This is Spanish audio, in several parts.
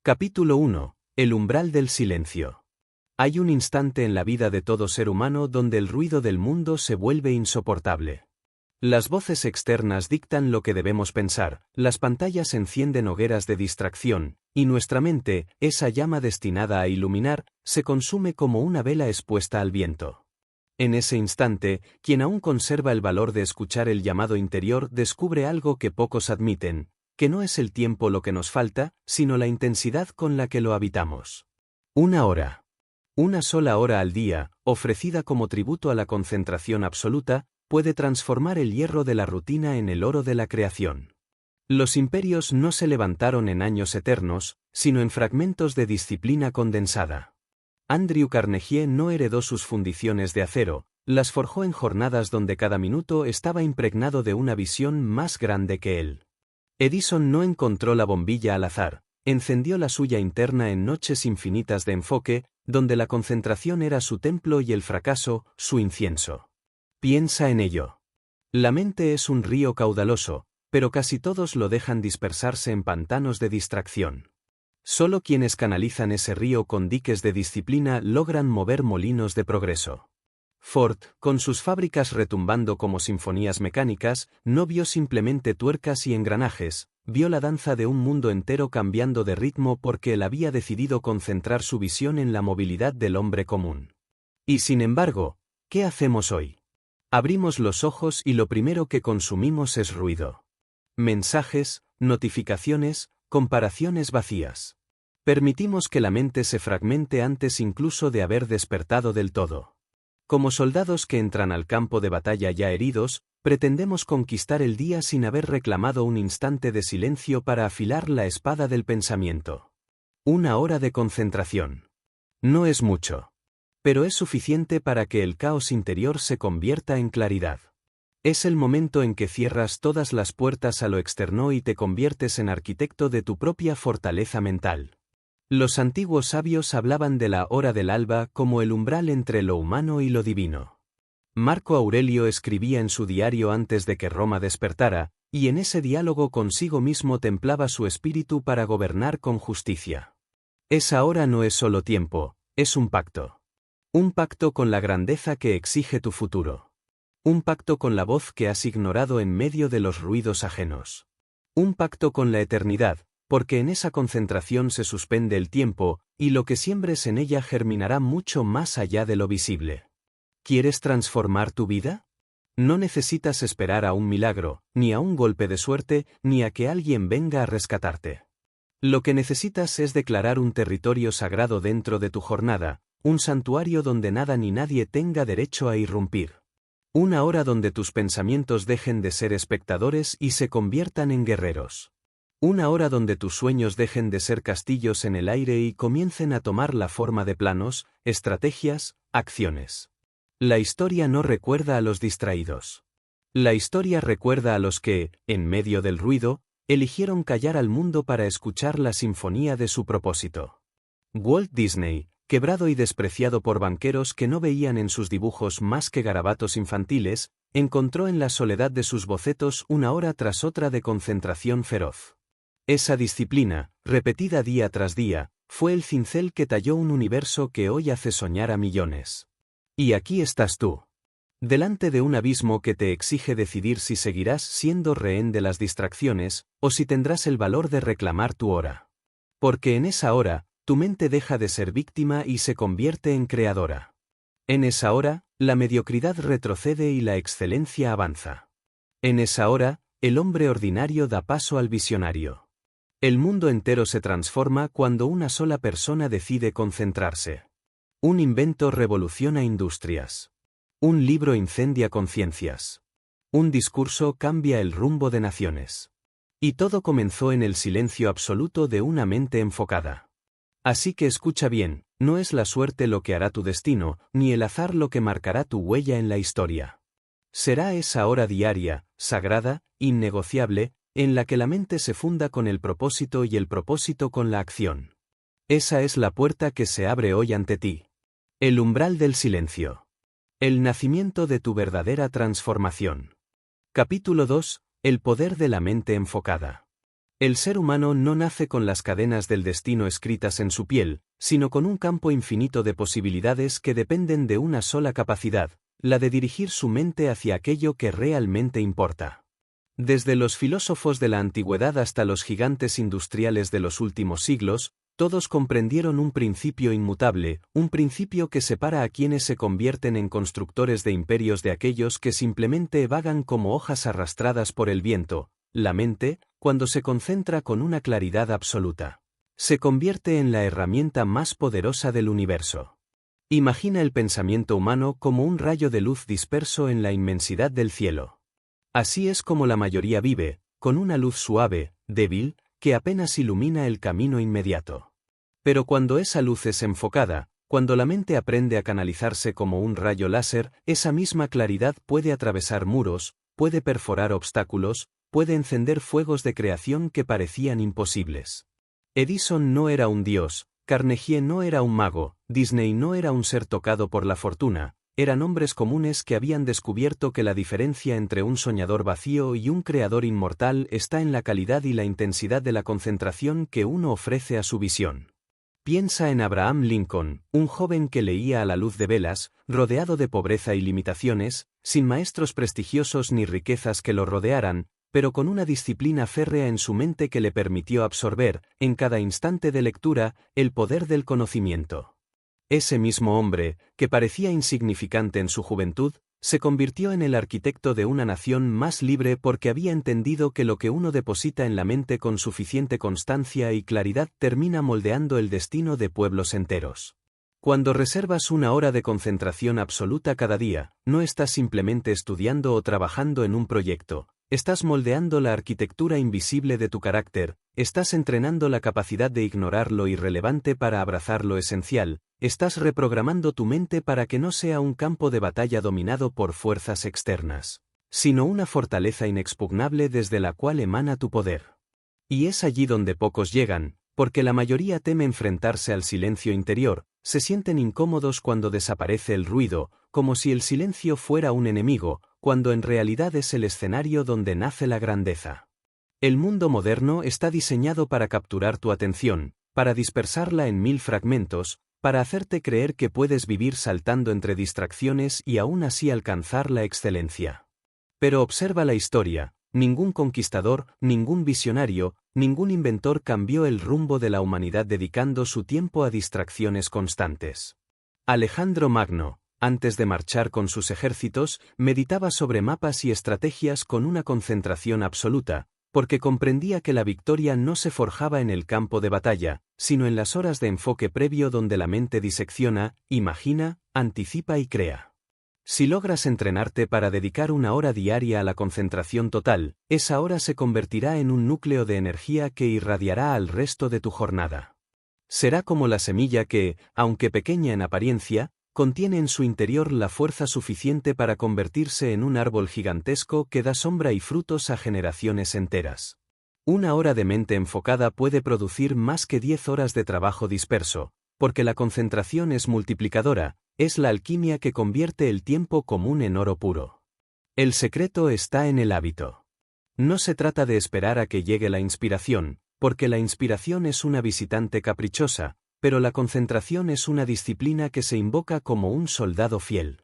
Capítulo 1. El umbral del silencio. Hay un instante en la vida de todo ser humano donde el ruido del mundo se vuelve insoportable. Las voces externas dictan lo que debemos pensar, las pantallas encienden hogueras de distracción, y nuestra mente, esa llama destinada a iluminar, se consume como una vela expuesta al viento. En ese instante, quien aún conserva el valor de escuchar el llamado interior descubre algo que pocos admiten, que no es el tiempo lo que nos falta, sino la intensidad con la que lo habitamos. Una hora. Una sola hora al día, ofrecida como tributo a la concentración absoluta, puede transformar el hierro de la rutina en el oro de la creación. Los imperios no se levantaron en años eternos, sino en fragmentos de disciplina condensada. Andrew Carnegie no heredó sus fundiciones de acero, las forjó en jornadas donde cada minuto estaba impregnado de una visión más grande que él. Edison no encontró la bombilla al azar, encendió la suya interna en noches infinitas de enfoque, donde la concentración era su templo y el fracaso, su incienso. Piensa en ello. La mente es un río caudaloso, pero casi todos lo dejan dispersarse en pantanos de distracción. Solo quienes canalizan ese río con diques de disciplina logran mover molinos de progreso. Ford, con sus fábricas retumbando como sinfonías mecánicas, no vio simplemente tuercas y engranajes, vio la danza de un mundo entero cambiando de ritmo porque él había decidido concentrar su visión en la movilidad del hombre común. Y sin embargo, ¿qué hacemos hoy? Abrimos los ojos y lo primero que consumimos es ruido. Mensajes, notificaciones, comparaciones vacías. Permitimos que la mente se fragmente antes incluso de haber despertado del todo. Como soldados que entran al campo de batalla ya heridos, pretendemos conquistar el día sin haber reclamado un instante de silencio para afilar la espada del pensamiento. Una hora de concentración. No es mucho. Pero es suficiente para que el caos interior se convierta en claridad. Es el momento en que cierras todas las puertas a lo externo y te conviertes en arquitecto de tu propia fortaleza mental. Los antiguos sabios hablaban de la hora del alba como el umbral entre lo humano y lo divino. Marco Aurelio escribía en su diario antes de que Roma despertara, y en ese diálogo consigo mismo templaba su espíritu para gobernar con justicia. Esa hora no es solo tiempo, es un pacto. Un pacto con la grandeza que exige tu futuro. Un pacto con la voz que has ignorado en medio de los ruidos ajenos. Un pacto con la eternidad, porque en esa concentración se suspende el tiempo, y lo que siembres en ella germinará mucho más allá de lo visible. ¿Quieres transformar tu vida? No necesitas esperar a un milagro, ni a un golpe de suerte, ni a que alguien venga a rescatarte. Lo que necesitas es declarar un territorio sagrado dentro de tu jornada, un santuario donde nada ni nadie tenga derecho a irrumpir. Una hora donde tus pensamientos dejen de ser espectadores y se conviertan en guerreros. Una hora donde tus sueños dejen de ser castillos en el aire y comiencen a tomar la forma de planos, estrategias, acciones. La historia no recuerda a los distraídos. La historia recuerda a los que, en medio del ruido, eligieron callar al mundo para escuchar la sinfonía de su propósito. Walt Disney, quebrado y despreciado por banqueros que no veían en sus dibujos más que garabatos infantiles, encontró en la soledad de sus bocetos una hora tras otra de concentración feroz. Esa disciplina, repetida día tras día, fue el cincel que talló un universo que hoy hace soñar a millones. Y aquí estás tú. Delante de un abismo que te exige decidir si seguirás siendo rehén de las distracciones, o si tendrás el valor de reclamar tu hora. Porque en esa hora, tu mente deja de ser víctima y se convierte en creadora. En esa hora, la mediocridad retrocede y la excelencia avanza. En esa hora, el hombre ordinario da paso al visionario. El mundo entero se transforma cuando una sola persona decide concentrarse. Un invento revoluciona industrias. Un libro incendia conciencias. Un discurso cambia el rumbo de naciones. Y todo comenzó en el silencio absoluto de una mente enfocada. Así que escucha bien, no es la suerte lo que hará tu destino, ni el azar lo que marcará tu huella en la historia. Será esa hora diaria, sagrada, innegociable, en la que la mente se funda con el propósito y el propósito con la acción. Esa es la puerta que se abre hoy ante ti. El umbral del silencio. El nacimiento de tu verdadera transformación. Capítulo 2. El poder de la mente enfocada. El ser humano no nace con las cadenas del destino escritas en su piel, sino con un campo infinito de posibilidades que dependen de una sola capacidad, la de dirigir su mente hacia aquello que realmente importa. Desde los filósofos de la antigüedad hasta los gigantes industriales de los últimos siglos, todos comprendieron un principio inmutable, un principio que separa a quienes se convierten en constructores de imperios de aquellos que simplemente vagan como hojas arrastradas por el viento. La mente, cuando se concentra con una claridad absoluta, se convierte en la herramienta más poderosa del universo. Imagina el pensamiento humano como un rayo de luz disperso en la inmensidad del cielo. Así es como la mayoría vive, con una luz suave, débil, que apenas ilumina el camino inmediato. Pero cuando esa luz es enfocada, cuando la mente aprende a canalizarse como un rayo láser, esa misma claridad puede atravesar muros, puede perforar obstáculos, puede encender fuegos de creación que parecían imposibles. Edison no era un dios, Carnegie no era un mago, Disney no era un ser tocado por la fortuna, eran hombres comunes que habían descubierto que la diferencia entre un soñador vacío y un creador inmortal está en la calidad y la intensidad de la concentración que uno ofrece a su visión. Piensa en Abraham Lincoln, un joven que leía a la luz de velas, rodeado de pobreza y limitaciones, sin maestros prestigiosos ni riquezas que lo rodearan, pero con una disciplina férrea en su mente que le permitió absorber, en cada instante de lectura, el poder del conocimiento. Ese mismo hombre, que parecía insignificante en su juventud, se convirtió en el arquitecto de una nación más libre porque había entendido que lo que uno deposita en la mente con suficiente constancia y claridad termina moldeando el destino de pueblos enteros. Cuando reservas una hora de concentración absoluta cada día, no estás simplemente estudiando o trabajando en un proyecto. Estás moldeando la arquitectura invisible de tu carácter, estás entrenando la capacidad de ignorar lo irrelevante para abrazar lo esencial, estás reprogramando tu mente para que no sea un campo de batalla dominado por fuerzas externas, sino una fortaleza inexpugnable desde la cual emana tu poder. Y es allí donde pocos llegan, porque la mayoría teme enfrentarse al silencio interior, se sienten incómodos cuando desaparece el ruido, como si el silencio fuera un enemigo, cuando en realidad es el escenario donde nace la grandeza. El mundo moderno está diseñado para capturar tu atención, para dispersarla en 1000 fragmentos, para hacerte creer que puedes vivir saltando entre distracciones y aún así alcanzar la excelencia. Pero observa la historia, ningún conquistador, ningún visionario, ningún inventor cambió el rumbo de la humanidad dedicando su tiempo a distracciones constantes. Alejandro Magno, antes de marchar con sus ejércitos, meditaba sobre mapas y estrategias con una concentración absoluta, porque comprendía que la victoria no se forjaba en el campo de batalla, sino en las horas de enfoque previo donde la mente disecciona, imagina, anticipa y crea. Si logras entrenarte para dedicar una hora diaria a la concentración total, esa hora se convertirá en un núcleo de energía que irradiará al resto de tu jornada. Será como la semilla que, aunque pequeña en apariencia, contiene en su interior la fuerza suficiente para convertirse en un árbol gigantesco que da sombra y frutos a generaciones enteras. Una hora de mente enfocada puede producir más que 10 horas de trabajo disperso, porque la concentración es multiplicadora, es la alquimia que convierte el tiempo común en oro puro. El secreto está en el hábito. No se trata de esperar a que llegue la inspiración, porque la inspiración es una visitante caprichosa, pero la concentración es una disciplina que se invoca como un soldado fiel.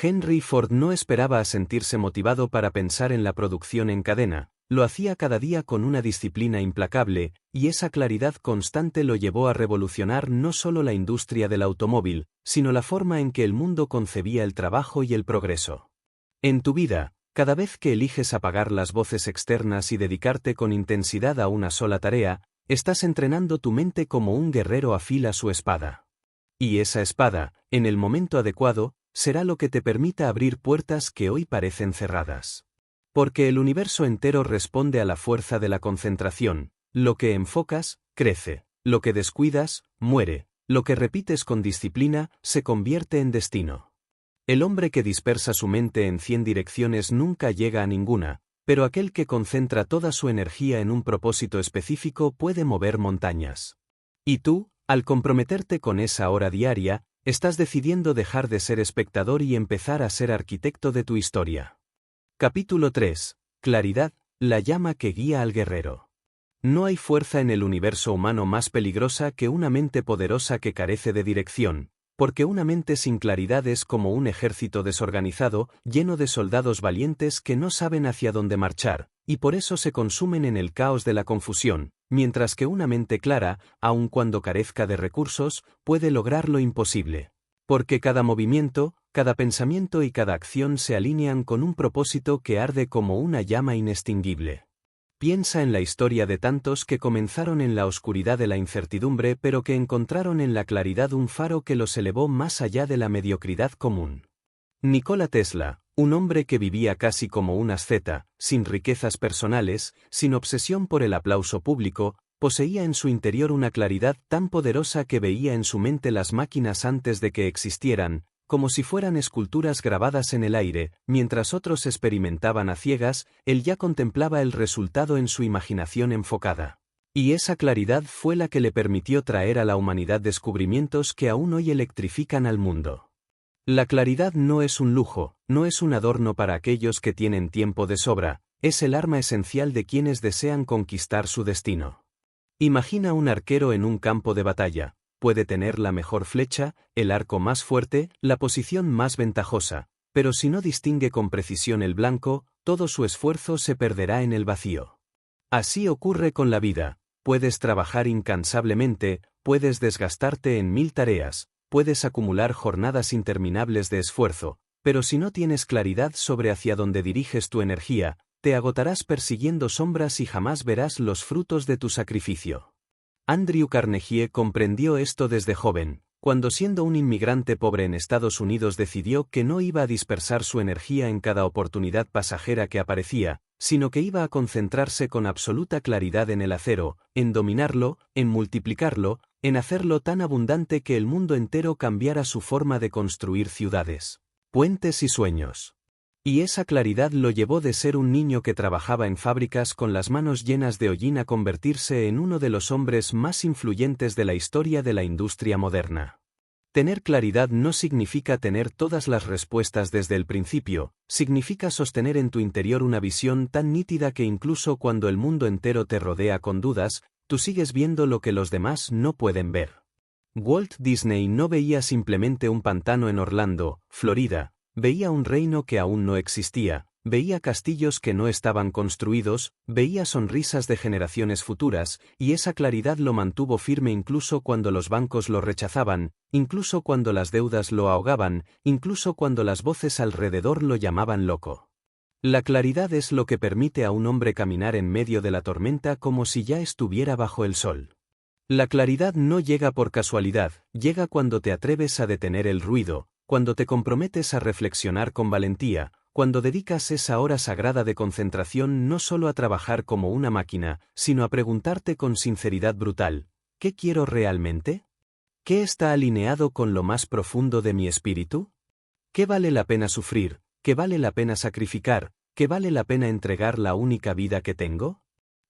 Henry Ford no esperaba a sentirse motivado para pensar en la producción en cadena, lo hacía cada día con una disciplina implacable, y esa claridad constante lo llevó a revolucionar no solo la industria del automóvil, sino la forma en que el mundo concebía el trabajo y el progreso. En tu vida, cada vez que eliges apagar las voces externas y dedicarte con intensidad a una sola tarea, estás entrenando tu mente como un guerrero afila su espada. Y esa espada, en el momento adecuado, será lo que te permita abrir puertas que hoy parecen cerradas. Porque el universo entero responde a la fuerza de la concentración, lo que enfocas, crece, lo que descuidas, muere, lo que repites con disciplina, se convierte en destino. El hombre que dispersa su mente en 100 direcciones nunca llega a ninguna, pero aquel que concentra toda su energía en un propósito específico puede mover montañas. Y tú, al comprometerte con esa hora diaria, estás decidiendo dejar de ser espectador y empezar a ser arquitecto de tu historia. Capítulo 3. Claridad, la llama que guía al guerrero. No hay fuerza en el universo humano más peligrosa que una mente poderosa que carece de dirección, porque una mente sin claridad es como un ejército desorganizado, lleno de soldados valientes que no saben hacia dónde marchar, y por eso se consumen en el caos de la confusión, mientras que una mente clara, aun cuando carezca de recursos, puede lograr lo imposible. Porque cada movimiento, cada pensamiento y cada acción se alinean con un propósito que arde como una llama inextinguible. Piensa en la historia de tantos que comenzaron en la oscuridad de la incertidumbre pero que encontraron en la claridad un faro que los elevó más allá de la mediocridad común. Nikola Tesla, un hombre que vivía casi como un asceta, sin riquezas personales, sin obsesión por el aplauso público, poseía en su interior una claridad tan poderosa que veía en su mente las máquinas antes de que existieran, como si fueran esculturas grabadas en el aire, mientras otros experimentaban a ciegas, él ya contemplaba el resultado en su imaginación enfocada. Y esa claridad fue la que le permitió traer a la humanidad descubrimientos que aún hoy electrifican al mundo. La claridad no es un lujo, no es un adorno para aquellos que tienen tiempo de sobra, es el arma esencial de quienes desean conquistar su destino. Imagina un arquero en un campo de batalla. Puede tener la mejor flecha, el arco más fuerte, la posición más ventajosa, pero si no distingue con precisión el blanco, todo su esfuerzo se perderá en el vacío. Así ocurre con la vida, puedes trabajar incansablemente, puedes desgastarte en 1000 tareas, puedes acumular jornadas interminables de esfuerzo, pero si no tienes claridad sobre hacia dónde diriges tu energía, te agotarás persiguiendo sombras y jamás verás los frutos de tu sacrificio. Andrew Carnegie comprendió esto desde joven, cuando siendo un inmigrante pobre en Estados Unidos decidió que no iba a dispersar su energía en cada oportunidad pasajera que aparecía, sino que iba a concentrarse con absoluta claridad en el acero, en dominarlo, en multiplicarlo, en hacerlo tan abundante que el mundo entero cambiara su forma de construir ciudades, puentes y sueños. Y esa claridad lo llevó de ser un niño que trabajaba en fábricas con las manos llenas de hollín a convertirse en uno de los hombres más influyentes de la historia de la industria moderna. Tener claridad no significa tener todas las respuestas desde el principio, significa sostener en tu interior una visión tan nítida que incluso cuando el mundo entero te rodea con dudas, tú sigues viendo lo que los demás no pueden ver. Walt Disney no veía simplemente un pantano en Orlando, Florida. Veía un reino que aún no existía, veía castillos que no estaban construidos, veía sonrisas de generaciones futuras, y esa claridad lo mantuvo firme incluso cuando los bancos lo rechazaban, incluso cuando las deudas lo ahogaban, incluso cuando las voces alrededor lo llamaban loco. La claridad es lo que permite a un hombre caminar en medio de la tormenta como si ya estuviera bajo el sol. La claridad no llega por casualidad, llega cuando te atreves a detener el ruido, cuando te comprometes a reflexionar con valentía, cuando dedicas esa hora sagrada de concentración no solo a trabajar como una máquina, sino a preguntarte con sinceridad brutal, ¿qué quiero realmente? ¿Qué está alineado con lo más profundo de mi espíritu? ¿Qué vale la pena sufrir? ¿Qué vale la pena sacrificar? ¿Qué vale la pena entregar la única vida que tengo?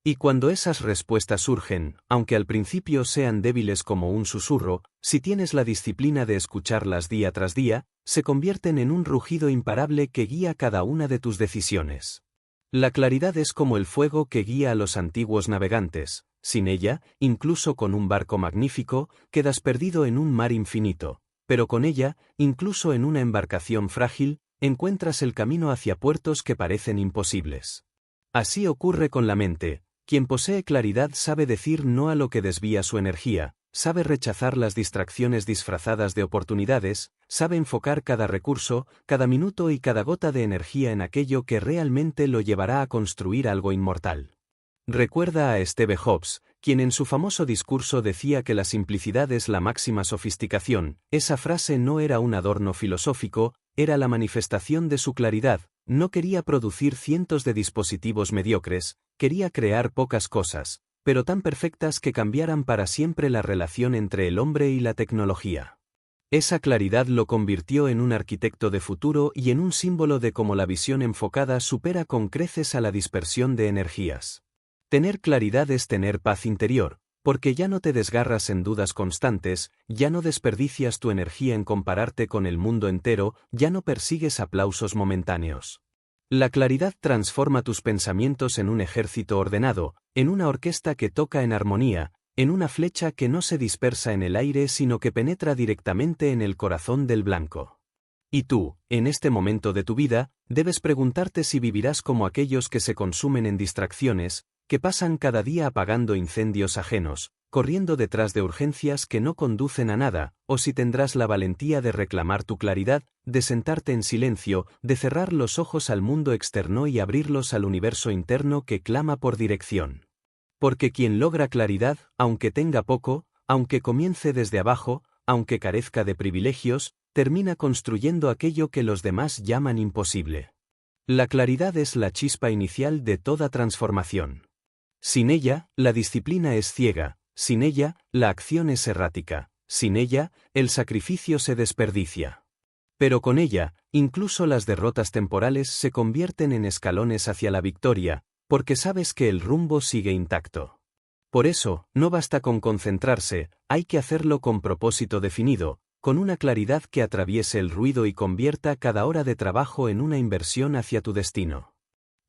Y cuando esas respuestas surgen, aunque al principio sean débiles como un susurro, si tienes la disciplina de escucharlas día tras día, se convierten en un rugido imparable que guía cada una de tus decisiones. La claridad es como el fuego que guía a los antiguos navegantes, sin ella, incluso con un barco magnífico, quedas perdido en un mar infinito, pero con ella, incluso en una embarcación frágil, encuentras el camino hacia puertos que parecen imposibles. Así ocurre con la mente. Quien posee claridad sabe decir no a lo que desvía su energía, sabe rechazar las distracciones disfrazadas de oportunidades, sabe enfocar cada recurso, cada minuto y cada gota de energía en aquello que realmente lo llevará a construir algo inmortal. Recuerda a Steve Jobs, quien en su famoso discurso decía que la simplicidad es la máxima sofisticación. Esa frase no era un adorno filosófico, era la manifestación de su claridad. No quería producir cientos de dispositivos mediocres, quería crear pocas cosas, pero tan perfectas que cambiaran para siempre la relación entre el hombre y la tecnología. Esa claridad lo convirtió en un arquitecto de futuro y en un símbolo de cómo la visión enfocada supera con creces a la dispersión de energías. Tener claridad es tener paz interior, porque ya no te desgarras en dudas constantes, ya no desperdicias tu energía en compararte con el mundo entero, ya no persigues aplausos momentáneos. La claridad transforma tus pensamientos en un ejército ordenado, en una orquesta que toca en armonía, en una flecha que no se dispersa en el aire sino que penetra directamente en el corazón del blanco. Y tú, en este momento de tu vida, debes preguntarte si vivirás como aquellos que se consumen en distracciones, que pasan cada día apagando incendios ajenos, corriendo detrás de urgencias que no conducen a nada, o si tendrás la valentía de reclamar tu claridad, de sentarte en silencio, de cerrar los ojos al mundo externo y abrirlos al universo interno que clama por dirección. Porque quien logra claridad, aunque tenga poco, aunque comience desde abajo, aunque carezca de privilegios, termina construyendo aquello que los demás llaman imposible. La claridad es la chispa inicial de toda transformación. Sin ella, la disciplina es ciega, sin ella, la acción es errática, sin ella, el sacrificio se desperdicia. Pero con ella, incluso las derrotas temporales se convierten en escalones hacia la victoria, porque sabes que el rumbo sigue intacto. Por eso, no basta con concentrarse, hay que hacerlo con propósito definido, con una claridad que atraviese el ruido y convierta cada hora de trabajo en una inversión hacia tu destino.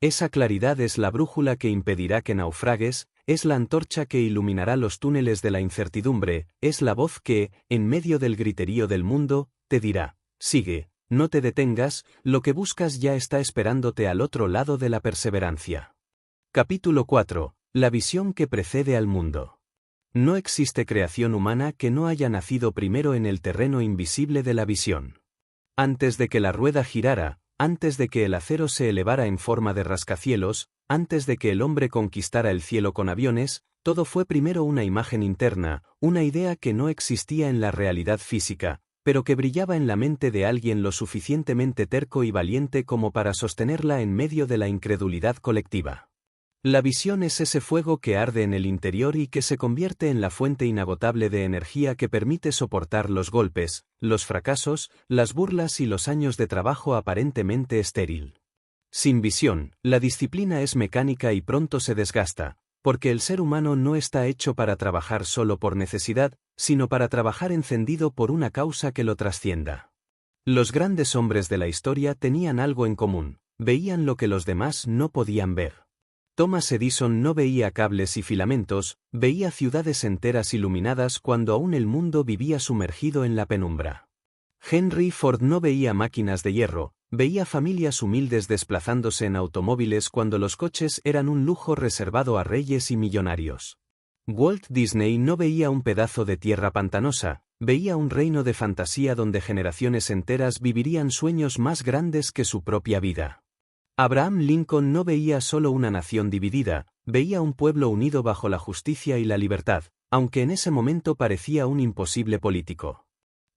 Esa claridad es la brújula que impedirá que naufragues, es la antorcha que iluminará los túneles de la incertidumbre, es la voz que, en medio del griterío del mundo, te dirá: sigue, no te detengas, lo que buscas ya está esperándote al otro lado de la perseverancia. Capítulo 4. La visión que precede al mundo. No existe creación humana que no haya nacido primero en el terreno invisible de la visión. Antes de que la rueda girara, antes de que el acero se elevara en forma de rascacielos, antes de que el hombre conquistara el cielo con aviones, todo fue primero una imagen interna, una idea que no existía en la realidad física, pero que brillaba en la mente de alguien lo suficientemente terco y valiente como para sostenerla en medio de la incredulidad colectiva. La visión es ese fuego que arde en el interior y que se convierte en la fuente inagotable de energía que permite soportar los golpes, los fracasos, las burlas y los años de trabajo aparentemente estéril. Sin visión, la disciplina es mecánica y pronto se desgasta, porque el ser humano no está hecho para trabajar solo por necesidad, sino para trabajar encendido por una causa que lo trascienda. Los grandes hombres de la historia tenían algo en común: veían lo que los demás no podían ver. Thomas Edison no veía cables y filamentos, veía ciudades enteras iluminadas cuando aún el mundo vivía sumergido en la penumbra. Henry Ford no veía máquinas de hierro, veía familias humildes desplazándose en automóviles cuando los coches eran un lujo reservado a reyes y millonarios. Walt Disney no veía un pedazo de tierra pantanosa, veía un reino de fantasía donde generaciones enteras vivirían sueños más grandes que su propia vida. Abraham Lincoln no veía solo una nación dividida, veía un pueblo unido bajo la justicia y la libertad, aunque en ese momento parecía un imposible político.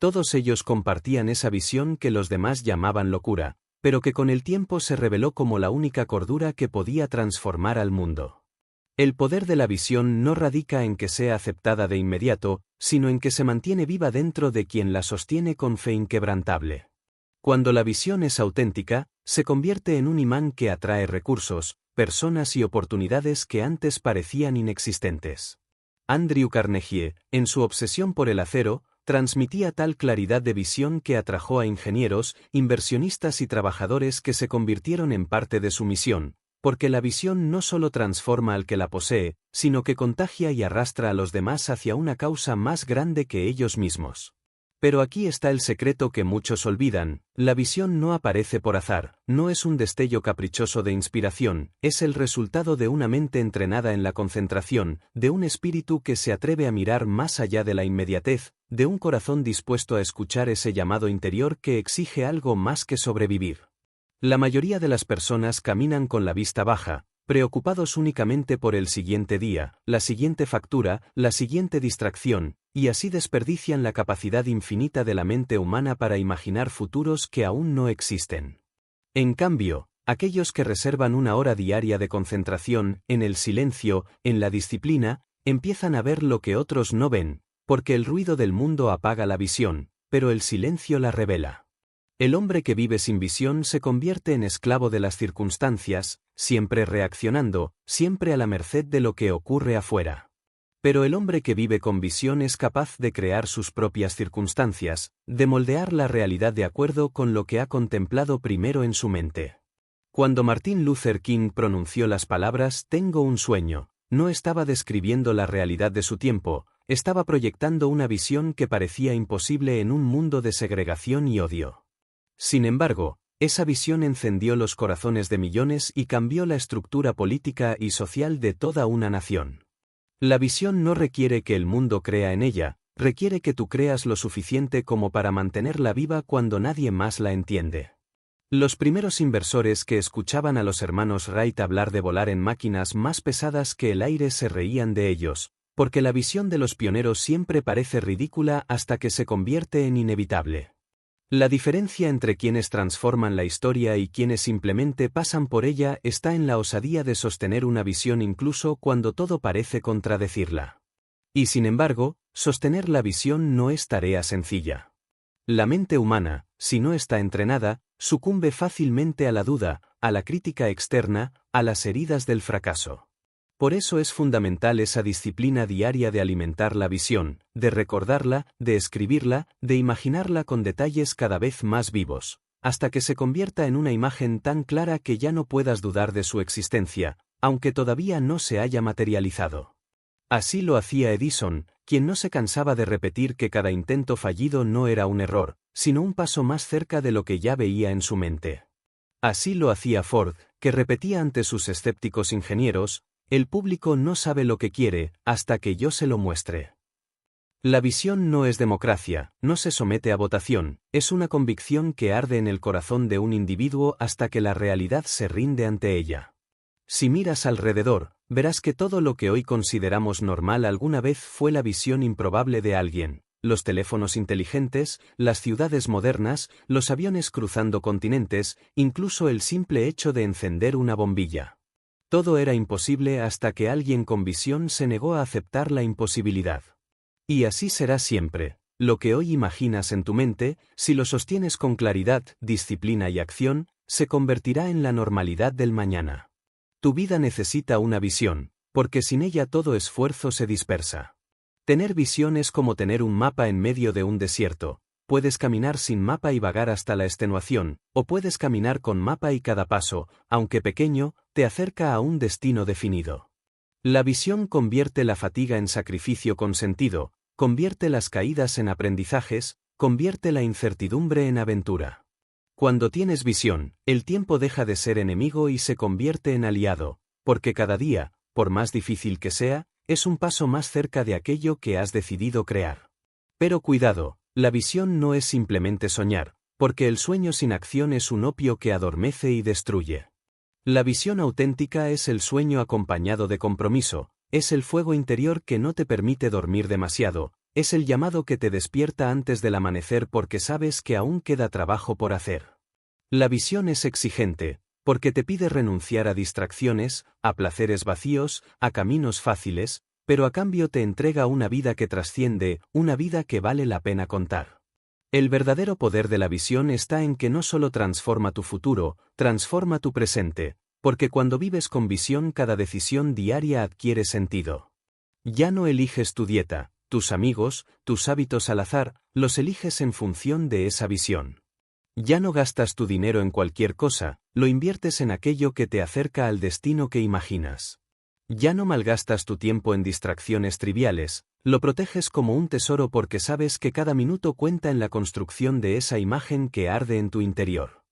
Todos ellos compartían esa visión que los demás llamaban locura, pero que con el tiempo se reveló como la única cordura que podía transformar al mundo. El poder de la visión no radica en que sea aceptada de inmediato, sino en que se mantiene viva dentro de quien la sostiene con fe inquebrantable. Cuando la visión es auténtica, se convierte en un imán que atrae recursos, personas y oportunidades que antes parecían inexistentes. Andrew Carnegie, en su obsesión por el acero, transmitía tal claridad de visión que atrajo a ingenieros, inversionistas y trabajadores que se convirtieron en parte de su misión, porque la visión no solo transforma al que la posee, sino que contagia y arrastra a los demás hacia una causa más grande que ellos mismos. Pero aquí está el secreto que muchos olvidan: la visión no aparece por azar, no es un destello caprichoso de inspiración, es el resultado de una mente entrenada en la concentración, de un espíritu que se atreve a mirar más allá de la inmediatez, de un corazón dispuesto a escuchar ese llamado interior que exige algo más que sobrevivir. La mayoría de las personas caminan con la vista baja, preocupados únicamente por el siguiente día, la siguiente factura, la siguiente distracción, y así desperdician la capacidad infinita de la mente humana para imaginar futuros que aún no existen. En cambio, aquellos que reservan una hora diaria de concentración, en el silencio, en la disciplina, empiezan a ver lo que otros no ven, porque el ruido del mundo apaga la visión, pero el silencio la revela. El hombre que vive sin visión se convierte en esclavo de las circunstancias, siempre reaccionando, siempre a la merced de lo que ocurre afuera. Pero el hombre que vive con visión es capaz de crear sus propias circunstancias, de moldear la realidad de acuerdo con lo que ha contemplado primero en su mente. Cuando Martin Luther King pronunció las palabras "tengo un sueño", no estaba describiendo la realidad de su tiempo, estaba proyectando una visión que parecía imposible en un mundo de segregación y odio. Sin embargo, esa visión encendió los corazones de millones y cambió la estructura política y social de toda una nación. La visión no requiere que el mundo crea en ella, requiere que tú creas lo suficiente como para mantenerla viva cuando nadie más la entiende. Los primeros inversores que escuchaban a los hermanos Wright hablar de volar en máquinas más pesadas que el aire se reían de ellos, porque la visión de los pioneros siempre parece ridícula hasta que se convierte en inevitable. La diferencia entre quienes transforman la historia y quienes simplemente pasan por ella está en la osadía de sostener una visión incluso cuando todo parece contradecirla. Y sin embargo, sostener la visión no es tarea sencilla. La mente humana, si no está entrenada, sucumbe fácilmente a la duda, a la crítica externa, a las heridas del fracaso. Por eso es fundamental esa disciplina diaria de alimentar la visión, de recordarla, de escribirla, de imaginarla con detalles cada vez más vivos, hasta que se convierta en una imagen tan clara que ya no puedas dudar de su existencia, aunque todavía no se haya materializado. Así lo hacía Edison, quien no se cansaba de repetir que cada intento fallido no era un error, sino un paso más cerca de lo que ya veía en su mente. Así lo hacía Ford, que repetía ante sus escépticos ingenieros: "El público no sabe lo que quiere hasta que yo se lo muestre". La visión no es democracia, no se somete a votación, es una convicción que arde en el corazón de un individuo hasta que la realidad se rinde ante ella. Si miras alrededor, verás que todo lo que hoy consideramos normal alguna vez fue la visión improbable de alguien: los teléfonos inteligentes, las ciudades modernas, los aviones cruzando continentes, incluso el simple hecho de encender una bombilla. Todo era imposible hasta que alguien con visión se negó a aceptar la imposibilidad. Y así será siempre. Lo que hoy imaginas en tu mente, si lo sostienes con claridad, disciplina y acción, se convertirá en la normalidad del mañana. Tu vida necesita una visión, porque sin ella todo esfuerzo se dispersa. Tener visión es como tener un mapa en medio de un desierto. Puedes caminar sin mapa y vagar hasta la extenuación, o puedes caminar con mapa y cada paso, aunque pequeño, te acerca a un destino definido. La visión convierte la fatiga en sacrificio con sentido, convierte las caídas en aprendizajes, convierte la incertidumbre en aventura. Cuando tienes visión, el tiempo deja de ser enemigo y se convierte en aliado, porque cada día, por más difícil que sea, es un paso más cerca de aquello que has decidido crear. Pero cuidado, la visión no es simplemente soñar, porque el sueño sin acción es un opio que adormece y destruye. La visión auténtica es el sueño acompañado de compromiso, es el fuego interior que no te permite dormir demasiado, es el llamado que te despierta antes del amanecer porque sabes que aún queda trabajo por hacer. La visión es exigente, porque te pide renunciar a distracciones, a placeres vacíos, a caminos fáciles, pero a cambio te entrega una vida que trasciende, una vida que vale la pena contar. El verdadero poder de la visión está en que no solo transforma tu futuro, transforma tu presente, porque cuando vives con visión cada decisión diaria adquiere sentido. Ya no eliges tu dieta, tus amigos, tus hábitos al azar, los eliges en función de esa visión. Ya no gastas tu dinero en cualquier cosa, lo inviertes en aquello que te acerca al destino que imaginas. Ya no malgastas tu tiempo en distracciones triviales, lo proteges como un tesoro porque sabes que cada minuto cuenta en la construcción de esa imagen que arde en tu interior.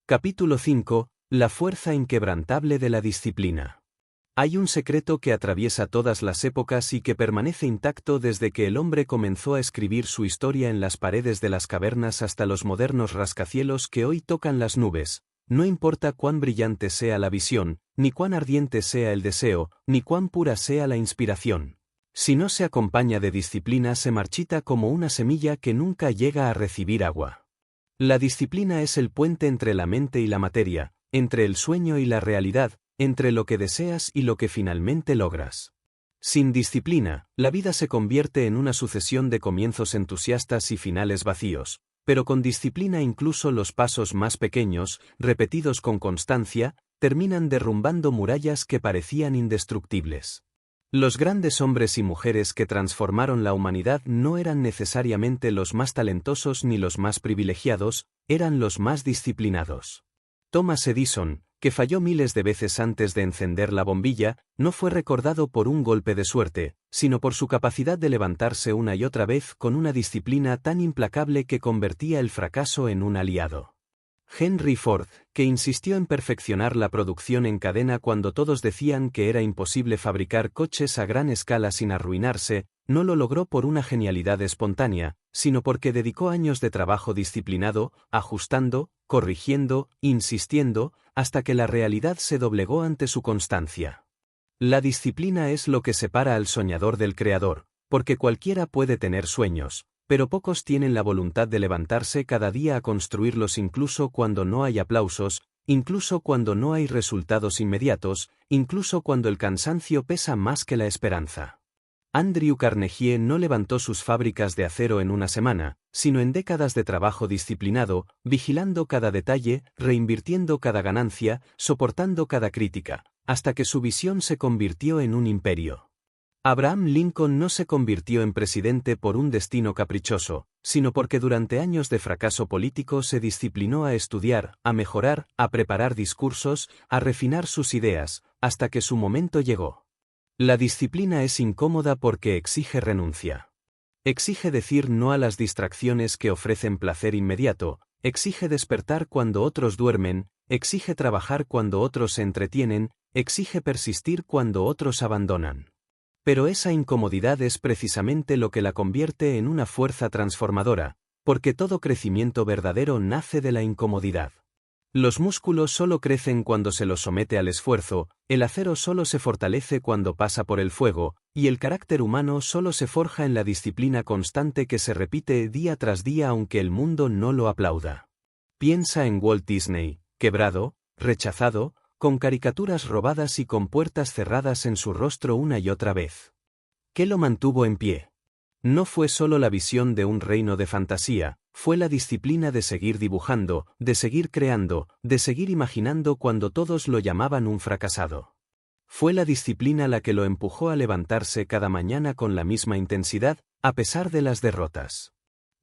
Capítulo 5. La fuerza inquebrantable de la disciplina. Hay un secreto que atraviesa todas las épocas y que permanece intacto desde que el hombre comenzó a escribir su historia en las paredes de las cavernas hasta los modernos rascacielos que hoy tocan las nubes. No importa cuán brillante sea la visión, ni cuán ardiente sea el deseo, ni cuán pura sea la inspiración. Si no se acompaña de disciplina se marchita como una semilla que nunca llega a recibir agua. La disciplina es el puente entre la mente y la materia, entre el sueño y la realidad, entre lo que deseas y lo que finalmente logras. Sin disciplina, la vida se convierte en una sucesión de comienzos entusiastas y finales vacíos. Pero con disciplina incluso los pasos más pequeños, repetidos con constancia, terminan derrumbando murallas que parecían indestructibles. Los grandes hombres y mujeres que transformaron la humanidad no eran necesariamente los más talentosos ni los más privilegiados, eran los más disciplinados. Thomas Edison, que falló miles de veces antes de encender la bombilla, no fue recordado por un golpe de suerte, sino por su capacidad de levantarse una y otra vez con una disciplina tan implacable que convertía el fracaso en un aliado. Henry Ford, que insistió en perfeccionar la producción en cadena cuando todos decían que era imposible fabricar coches a gran escala sin arruinarse, no lo logró por una genialidad espontánea, sino porque dedicó años de trabajo disciplinado, ajustando, corrigiendo, insistiendo, hasta que la realidad se doblegó ante su constancia. La disciplina es lo que separa al soñador del creador, porque cualquiera puede tener sueños, pero pocos tienen la voluntad de levantarse cada día a construirlos incluso cuando no hay aplausos, incluso cuando no hay resultados inmediatos, incluso cuando el cansancio pesa más que la esperanza. Andrew Carnegie no levantó sus fábricas de acero en una semana, sino en décadas de trabajo disciplinado, vigilando cada detalle, reinvirtiendo cada ganancia, soportando cada crítica, hasta que su visión se convirtió en un imperio. Abraham Lincoln no se convirtió en presidente por un destino caprichoso, sino porque durante años de fracaso político se disciplinó a estudiar, a mejorar, a preparar discursos, a refinar sus ideas, hasta que su momento llegó. La disciplina es incómoda porque exige renuncia. Exige decir no a las distracciones que ofrecen placer inmediato, exige despertar cuando otros duermen, exige trabajar cuando otros se entretienen, exige persistir cuando otros abandonan. Pero esa incomodidad es precisamente lo que la convierte en una fuerza transformadora, porque todo crecimiento verdadero nace de la incomodidad. Los músculos solo crecen cuando se los somete al esfuerzo, el acero solo se fortalece cuando pasa por el fuego, y el carácter humano solo se forja en la disciplina constante que se repite día tras día aunque el mundo no lo aplauda. Piensa en Walt Disney, quebrado, rechazado, con caricaturas robadas y con puertas cerradas en su rostro una y otra vez. ¿Qué lo mantuvo en pie? No fue solo la visión de un reino de fantasía, fue la disciplina de seguir dibujando, de seguir creando, de seguir imaginando cuando todos lo llamaban un fracasado. Fue la disciplina la que lo empujó a levantarse cada mañana con la misma intensidad, a pesar de las derrotas.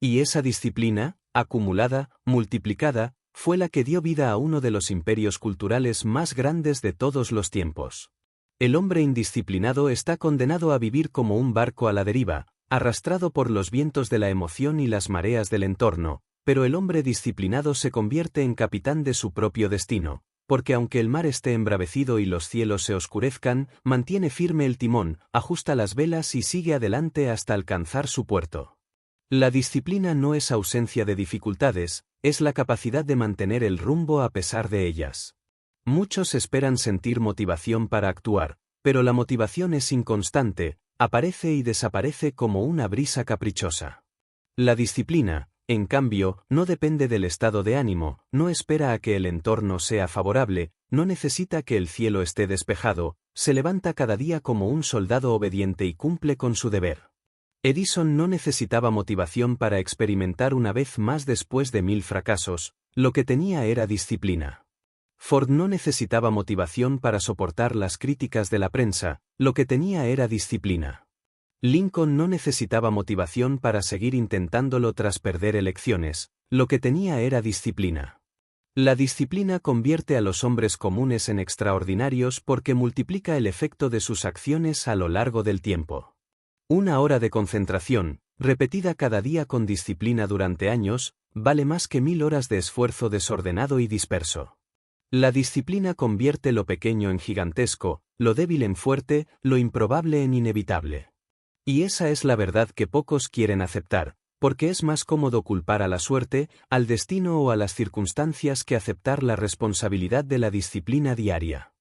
Y esa disciplina, acumulada, multiplicada, fue la que dio vida a uno de los imperios culturales más grandes de todos los tiempos. El hombre indisciplinado está condenado a vivir como un barco a la deriva, arrastrado por los vientos de la emoción y las mareas del entorno, pero el hombre disciplinado se convierte en capitán de su propio destino, porque aunque el mar esté embravecido y los cielos se oscurezcan, mantiene firme el timón, ajusta las velas y sigue adelante hasta alcanzar su puerto. La disciplina no es ausencia de dificultades, es la capacidad de mantener el rumbo a pesar de ellas. Muchos esperan sentir motivación para actuar, pero la motivación es inconstante, aparece y desaparece como una brisa caprichosa. La disciplina, en cambio, no depende del estado de ánimo, no espera a que el entorno sea favorable, no necesita que el cielo esté despejado, se levanta cada día como un soldado obediente y cumple con su deber. Edison no necesitaba motivación para experimentar una vez más después de 1000 fracasos, lo que tenía era disciplina. Ford no necesitaba motivación para soportar las críticas de la prensa, lo que tenía era disciplina. Lincoln no necesitaba motivación para seguir intentándolo tras perder elecciones, lo que tenía era disciplina. La disciplina convierte a los hombres comunes en extraordinarios porque multiplica el efecto de sus acciones a lo largo del tiempo. Una hora de concentración, repetida cada día con disciplina durante años, vale más que 1000 horas de esfuerzo desordenado y disperso. La disciplina convierte lo pequeño en gigantesco, lo débil en fuerte, lo improbable en inevitable. Y esa es la verdad que pocos quieren aceptar, porque es más cómodo culpar a la suerte, al destino o a las circunstancias que aceptar la responsabilidad de la disciplina diaria.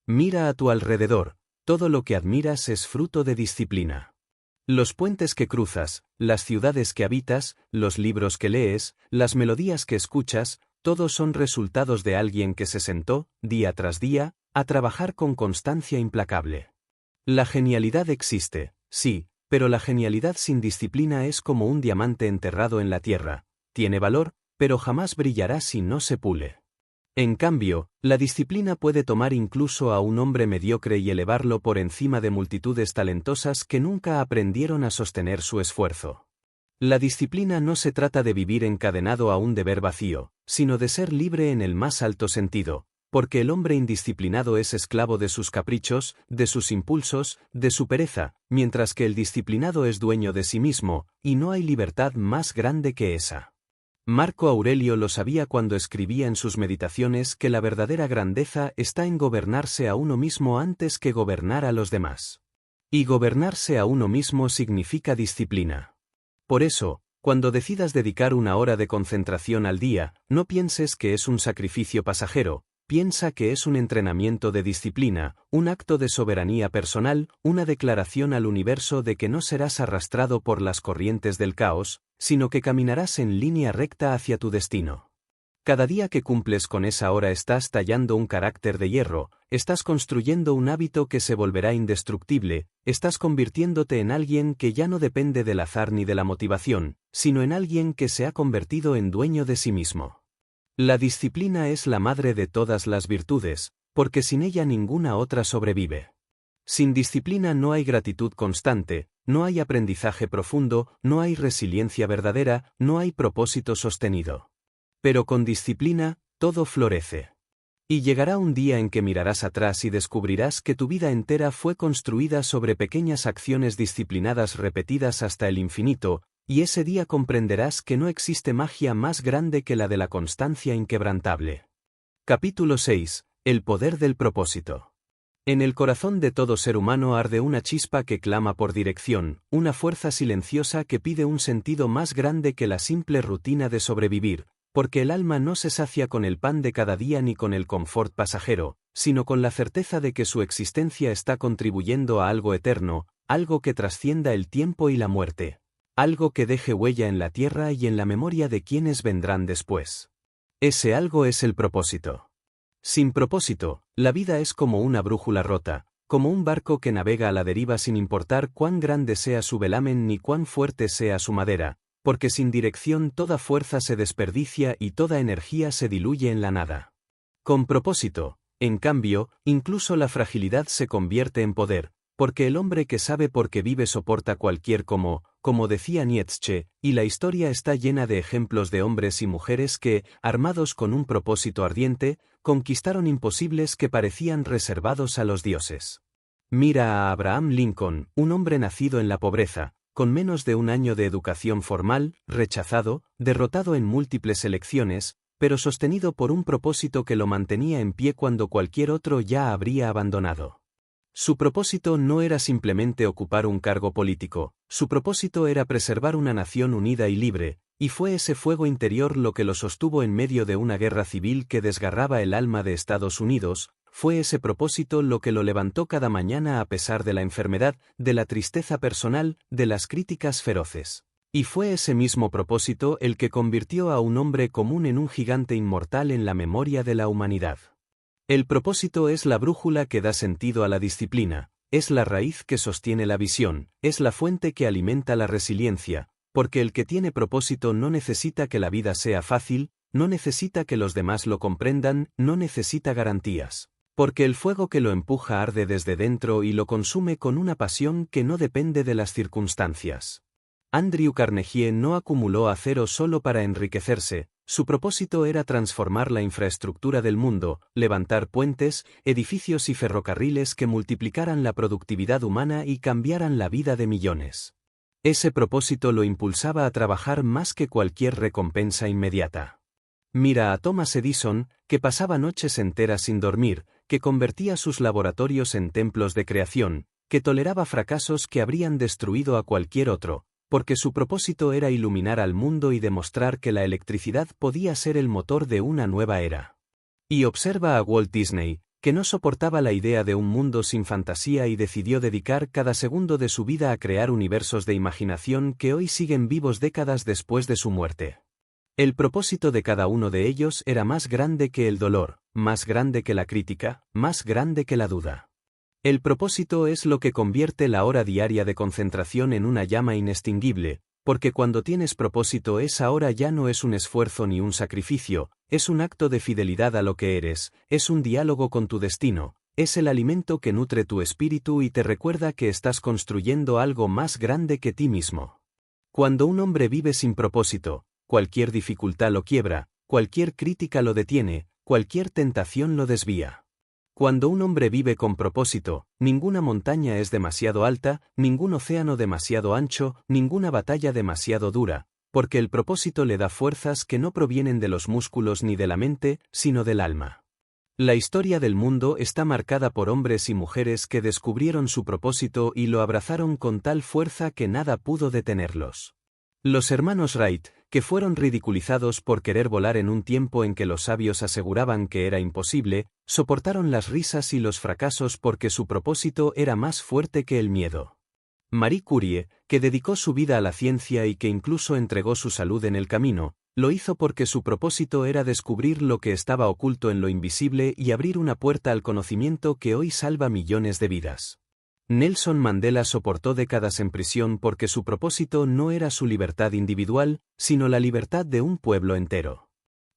Mira a tu alrededor, todo lo que admiras es fruto de disciplina. Los puentes que cruzas, las ciudades que habitas, los libros que lees, las melodías que escuchas, todos son resultados de alguien que se sentó, día tras día, a trabajar con constancia implacable. La genialidad existe, sí, pero la genialidad sin disciplina es como un diamante enterrado en la tierra, tiene valor, pero jamás brillará si no se pule. En cambio, la disciplina puede tomar incluso a un hombre mediocre y elevarlo por encima de multitudes talentosas que nunca aprendieron a sostener su esfuerzo. La disciplina no se trata de vivir encadenado a un deber vacío, sino de ser libre en el más alto sentido, Porque el hombre indisciplinado es esclavo de sus caprichos, de sus impulsos, de su pereza, mientras que el disciplinado es dueño de sí mismo, y no hay libertad más grande que esa. Marco Aurelio lo sabía cuando escribía en sus meditaciones que la verdadera grandeza está en gobernarse a uno mismo antes que gobernar a los demás. Y gobernarse a uno mismo significa disciplina. Por eso, cuando decidas dedicar 1 hora de concentración al día, no pienses que es un sacrificio pasajero, piensa que es un entrenamiento de disciplina, un acto de soberanía personal, una declaración al universo de que no serás arrastrado por las corrientes del caos, sino que caminarás en línea recta hacia tu destino. Cada día que cumples con esa hora estás tallando un carácter de hierro, estás construyendo un hábito que se volverá indestructible, estás convirtiéndote en alguien que ya no depende del azar ni de la motivación, sino en alguien que se ha convertido en dueño de sí mismo. La disciplina es la madre de todas las virtudes, porque sin ella ninguna otra sobrevive. Sin disciplina no hay gratitud constante, no hay aprendizaje profundo, no hay resiliencia verdadera, no hay propósito sostenido. Pero con disciplina, todo florece. Y llegará un día en que mirarás atrás y descubrirás que tu vida entera fue construida sobre pequeñas acciones disciplinadas repetidas hasta el infinito, y ese día comprenderás que no existe magia más grande que la de la constancia inquebrantable. Capítulo 6. El poder del propósito. En el corazón de todo ser humano arde una chispa que clama por dirección, una fuerza silenciosa que pide un sentido más grande que la simple rutina de sobrevivir, porque el alma no se sacia con el pan de cada día ni con el confort pasajero, sino con la certeza de que su existencia está contribuyendo a algo eterno, algo que trascienda el tiempo y la muerte. Algo que deje huella en la tierra y en la memoria de quienes vendrán después. Ese algo es el propósito. Sin propósito, la vida es como una brújula rota, como un barco que navega a la deriva sin importar cuán grande sea su velamen ni cuán fuerte sea su madera, porque sin dirección toda fuerza se desperdicia y toda energía se diluye en la nada. Con propósito, en cambio, incluso la fragilidad se convierte en poder, porque el hombre que sabe por qué vive soporta cualquier como decía Nietzsche, y la historia está llena de ejemplos de hombres y mujeres que, armados con un propósito ardiente, conquistaron imposibles que parecían reservados a los dioses. Mira a Abraham Lincoln, un hombre nacido en la pobreza, con menos de 1 año de educación formal, rechazado, derrotado en múltiples elecciones, pero sostenido por un propósito que lo mantenía en pie cuando cualquier otro ya habría abandonado. Su propósito no era simplemente ocupar un cargo político, su propósito era preservar una nación unida y libre, y fue ese fuego interior lo que lo sostuvo en medio de una guerra civil que desgarraba el alma de Estados Unidos, fue ese propósito lo que lo levantó cada mañana a pesar de la enfermedad, de la tristeza personal, de las críticas feroces. Y fue ese mismo propósito el que convirtió a un hombre común en un gigante inmortal en la memoria de la humanidad. El propósito es la brújula que da sentido a la disciplina, es la raíz que sostiene la visión, es la fuente que alimenta la resiliencia, porque el que tiene propósito no necesita que la vida sea fácil, no necesita que los demás lo comprendan, no necesita garantías, porque el fuego que lo empuja arde desde dentro y lo consume con una pasión que no depende de las circunstancias. Andrew Carnegie no acumuló acero solo para enriquecerse, su propósito era transformar la infraestructura del mundo, levantar puentes, edificios y ferrocarriles que multiplicaran la productividad humana y cambiaran la vida de millones. Ese propósito lo impulsaba a trabajar más que cualquier recompensa inmediata. Mira a Thomas Edison, que pasaba noches enteras sin dormir, que convertía sus laboratorios en templos de creación, que toleraba fracasos que habrían destruido a cualquier otro, porque su propósito era iluminar al mundo y demostrar que la electricidad podía ser el motor de una nueva era. Y observa a Walt Disney, que no soportaba la idea de un mundo sin fantasía y decidió dedicar cada segundo de su vida a crear universos de imaginación que hoy siguen vivos décadas después de su muerte. El propósito de cada uno de ellos era más grande que el dolor, más grande que la crítica, más grande que la duda. El propósito es lo que convierte la hora diaria de concentración en una llama inextinguible, porque cuando tienes propósito esa hora ya no es un esfuerzo ni un sacrificio, es un acto de fidelidad a lo que eres, es un diálogo con tu destino, es el alimento que nutre tu espíritu y te recuerda que estás construyendo algo más grande que ti mismo. Cuando un hombre vive sin propósito, cualquier dificultad lo quiebra, cualquier crítica lo detiene, cualquier tentación lo desvía. Cuando un hombre vive con propósito, ninguna montaña es demasiado alta, ningún océano demasiado ancho, ninguna batalla demasiado dura, porque el propósito le da fuerzas que no provienen de los músculos ni de la mente, sino del alma. La historia del mundo está marcada por hombres y mujeres que descubrieron su propósito y lo abrazaron con tal fuerza que nada pudo detenerlos. Los hermanos Wright, que fueron ridiculizados por querer volar en un tiempo en que los sabios aseguraban que era imposible, soportaron las risas y los fracasos porque su propósito era más fuerte que el miedo. Marie Curie, que dedicó su vida a la ciencia y que incluso entregó su salud en el camino, lo hizo porque su propósito era descubrir lo que estaba oculto en lo invisible y abrir una puerta al conocimiento que hoy salva millones de vidas. Nelson Mandela soportó décadas en prisión porque su propósito no era su libertad individual, sino la libertad de un pueblo entero.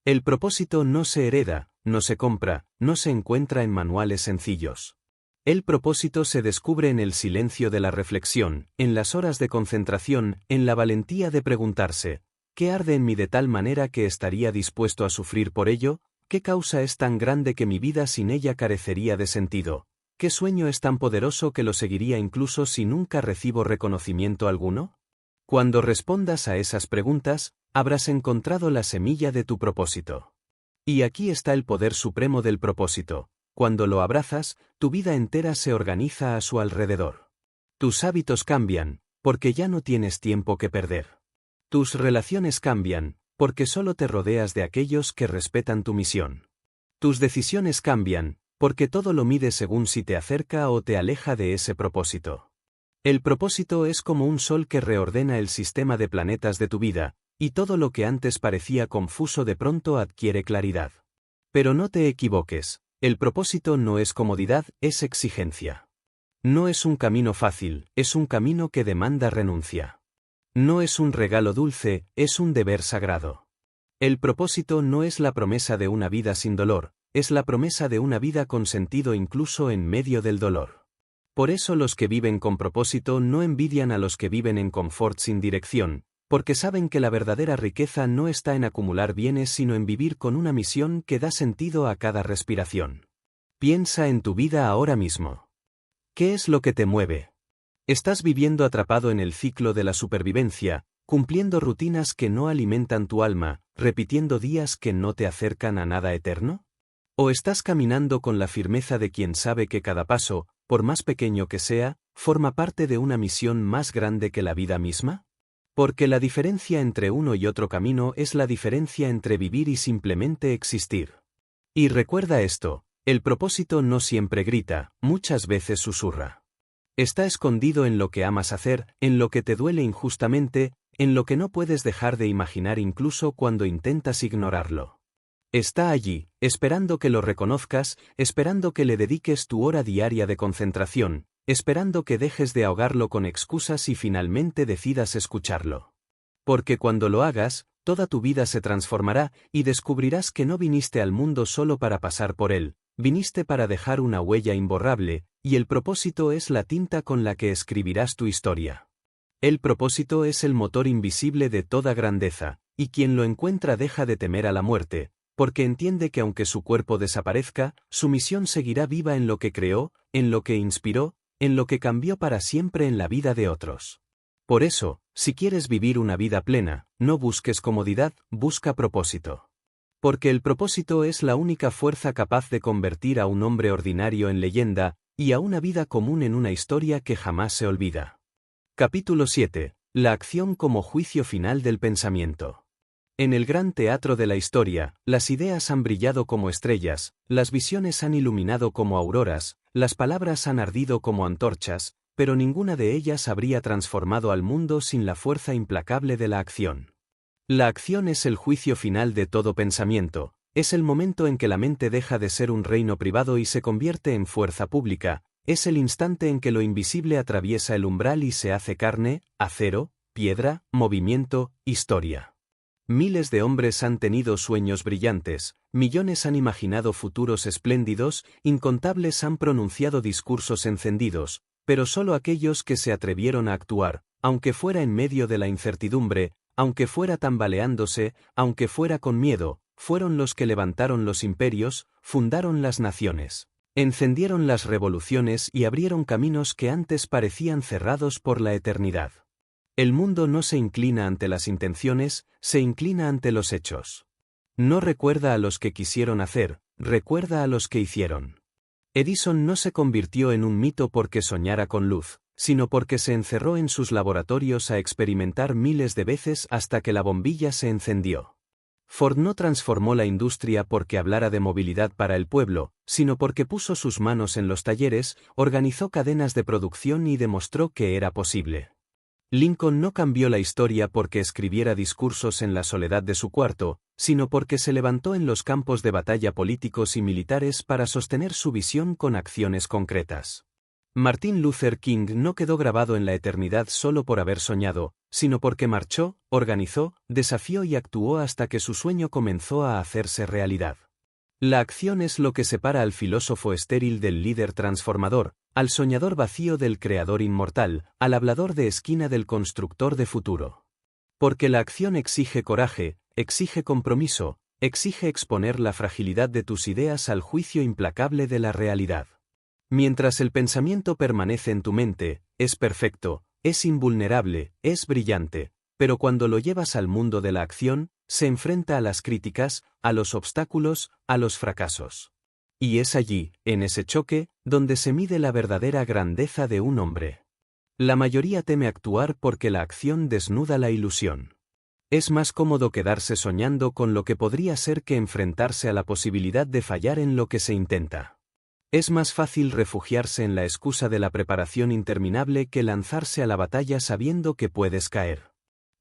El propósito no se hereda, no se compra, no se encuentra en manuales sencillos. El propósito se descubre en el silencio de la reflexión, en las horas de concentración, en la valentía de preguntarse, ¿qué arde en mí de tal manera que estaría dispuesto a sufrir por ello? ¿Qué causa es tan grande que mi vida sin ella carecería de sentido? ¿Qué sueño es tan poderoso que lo seguiría incluso si nunca recibo reconocimiento alguno? Cuando respondas a esas preguntas, habrás encontrado la semilla de tu propósito. Y aquí está el poder supremo del propósito. Cuando lo abrazas, tu vida entera se organiza a su alrededor. Tus hábitos cambian, porque ya no tienes tiempo que perder. Tus relaciones cambian, porque solo te rodeas de aquellos que respetan tu misión. Tus decisiones cambian, porque todo lo mides según si te acerca o te aleja de ese propósito. El propósito es como un sol que reordena el sistema de planetas de tu vida, y todo lo que antes parecía confuso de pronto adquiere claridad. Pero no te equivoques, el propósito no es comodidad, es exigencia. No es un camino fácil, es un camino que demanda renuncia. No es un regalo dulce, es un deber sagrado. El propósito no es la promesa de una vida sin dolor, es la promesa de una vida con sentido incluso en medio del dolor. Por eso los que viven con propósito no envidian a los que viven en confort sin dirección, porque saben que la verdadera riqueza no está en acumular bienes sino en vivir con una misión que da sentido a cada respiración. Piensa en tu vida ahora mismo. ¿Qué es lo que te mueve? ¿Estás viviendo atrapado en el ciclo de la supervivencia, cumpliendo rutinas que no alimentan tu alma, repitiendo días que no te acercan a nada eterno? ¿O estás caminando con la firmeza de quien sabe que cada paso, por más pequeño que sea, forma parte de una misión más grande que la vida misma? Porque la diferencia entre uno y otro camino es la diferencia entre vivir y simplemente existir. Y recuerda esto, el propósito no siempre grita, muchas veces susurra. Está escondido en lo que amas hacer, en lo que te duele injustamente, en lo que no puedes dejar de imaginar incluso cuando intentas ignorarlo. Está allí, esperando que lo reconozcas, esperando que le dediques tu hora diaria de concentración, esperando que dejes de ahogarlo con excusas y finalmente decidas escucharlo. Porque cuando lo hagas, toda tu vida se transformará y descubrirás que no viniste al mundo solo para pasar por él, viniste para dejar una huella imborrable, y el propósito es la tinta con la que escribirás tu historia. El propósito es el motor invisible de toda grandeza, y quien lo encuentra deja de temer a la muerte, porque entiende que aunque su cuerpo desaparezca, su misión seguirá viva en lo que creó, en lo que inspiró, en lo que cambió para siempre en la vida de otros. Por eso, si quieres vivir una vida plena, no busques comodidad, busca propósito. Porque el propósito es la única fuerza capaz de convertir a un hombre ordinario en leyenda, y a una vida común en una historia que jamás se olvida. Capítulo 7. La acción como juicio final del pensamiento. En el gran teatro de la historia, las ideas han brillado como estrellas, las visiones han iluminado como auroras, las palabras han ardido como antorchas, pero ninguna de ellas habría transformado al mundo sin la fuerza implacable de la acción. La acción es el juicio final de todo pensamiento, es el momento en que la mente deja de ser un reino privado y se convierte en fuerza pública, es el instante en que lo invisible atraviesa el umbral y se hace carne, acero, piedra, movimiento, historia. Miles de hombres han tenido sueños brillantes, millones han imaginado futuros espléndidos, incontables han pronunciado discursos encendidos, pero solo aquellos que se atrevieron a actuar, aunque fuera en medio de la incertidumbre, aunque fuera tambaleándose, aunque fuera con miedo, fueron los que levantaron los imperios, fundaron las naciones, encendieron las revoluciones y abrieron caminos que antes parecían cerrados por la eternidad. El mundo no se inclina ante las intenciones, se inclina ante los hechos. No recuerda a los que quisieron hacer, recuerda a los que hicieron. Edison no se convirtió en un mito porque soñara con luz, sino porque se encerró en sus laboratorios a experimentar miles de veces hasta que la bombilla se encendió. Ford no transformó la industria porque hablara de movilidad para el pueblo, sino porque puso sus manos en los talleres, organizó cadenas de producción y demostró que era posible. Lincoln no cambió la historia porque escribiera discursos en la soledad de su cuarto, sino porque se levantó en los campos de batalla políticos y militares para sostener su visión con acciones concretas. Martin Luther King no quedó grabado en la eternidad solo por haber soñado, sino porque marchó, organizó, desafió y actuó hasta que su sueño comenzó a hacerse realidad. La acción es lo que separa al filósofo estéril del líder transformador, al soñador vacío del creador inmortal, al hablador de esquina del constructor de futuro. Porque la acción exige coraje, exige compromiso, exige exponer la fragilidad de tus ideas al juicio implacable de la realidad. Mientras el pensamiento permanece en tu mente, es perfecto, es invulnerable, es brillante, pero cuando lo llevas al mundo de la acción, se enfrenta a las críticas, a los obstáculos, a los fracasos. Y es allí, en ese choque, donde se mide la verdadera grandeza de un hombre. La mayoría teme actuar porque la acción desnuda la ilusión. Es más cómodo quedarse soñando con lo que podría ser que enfrentarse a la posibilidad de fallar en lo que se intenta. Es más fácil refugiarse en la excusa de la preparación interminable que lanzarse a la batalla sabiendo que puedes caer.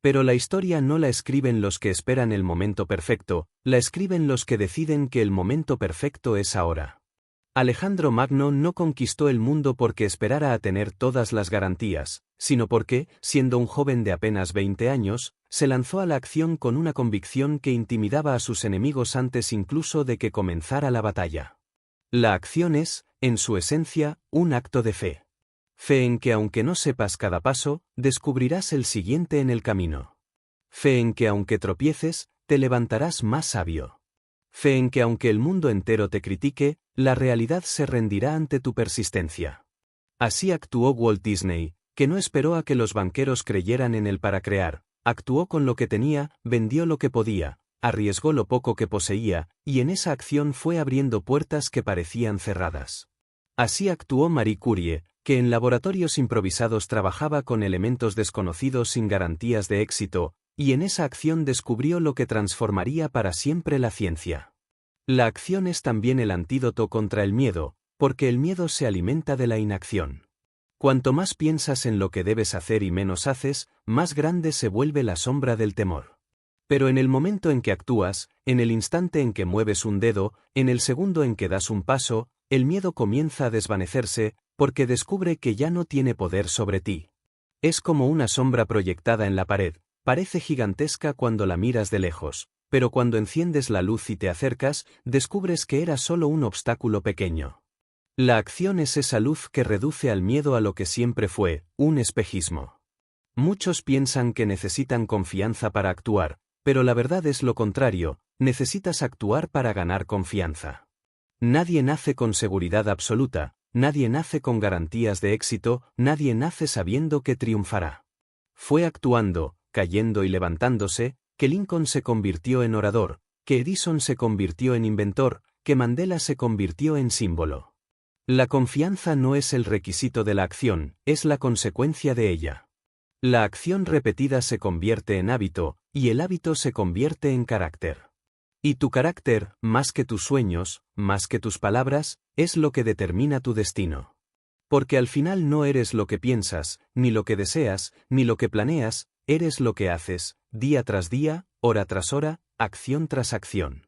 Pero la historia no la escriben los que esperan el momento perfecto, la escriben los que deciden que el momento perfecto es ahora. Alejandro Magno no conquistó el mundo porque esperara a tener todas las garantías, sino porque, siendo un joven de apenas 20 años, se lanzó a la acción con una convicción que intimidaba a sus enemigos antes incluso de que comenzara la batalla. La acción es, en su esencia, un acto de fe. Fe en que aunque no sepas cada paso, descubrirás el siguiente en el camino. Fe en que aunque tropieces, te levantarás más sabio. Fe en que aunque el mundo entero te critique, la realidad se rendirá ante tu persistencia. Así actuó Walt Disney, que no esperó a que los banqueros creyeran en él para crear, actuó con lo que tenía, vendió lo que podía, arriesgó lo poco que poseía, y en esa acción fue abriendo puertas que parecían cerradas. Así actuó Marie Curie, que en laboratorios improvisados trabajaba con elementos desconocidos sin garantías de éxito, y en esa acción descubrió lo que transformaría para siempre la ciencia. La acción es también el antídoto contra el miedo, porque el miedo se alimenta de la inacción. Cuanto más piensas en lo que debes hacer y menos haces, más grande se vuelve la sombra del temor. Pero en el momento en que actúas, en el instante en que mueves un dedo, en el segundo en que das un paso, el miedo comienza a desvanecerse, porque descubre que ya no tiene poder sobre ti. Es como una sombra proyectada en la pared, parece gigantesca cuando la miras de lejos, pero cuando enciendes la luz y te acercas, descubres que era solo un obstáculo pequeño. La acción es esa luz que reduce al miedo a lo que siempre fue, un espejismo. Muchos piensan que necesitan confianza para actuar, pero la verdad es lo contrario, necesitas actuar para ganar confianza. Nadie nace con seguridad absoluta, nadie nace con garantías de éxito, nadie nace sabiendo que triunfará. Fue actuando, cayendo y levantándose, que Lincoln se convirtió en orador, que Edison se convirtió en inventor, que Mandela se convirtió en símbolo. La confianza no es el requisito de la acción, es la consecuencia de ella. La acción repetida se convierte en hábito, y el hábito se convierte en carácter. Y tu carácter, más que tus sueños, más que tus palabras, es lo que determina tu destino. Porque al final no eres lo que piensas, ni lo que deseas, ni lo que planeas, eres lo que haces, día tras día, hora tras hora, acción tras acción.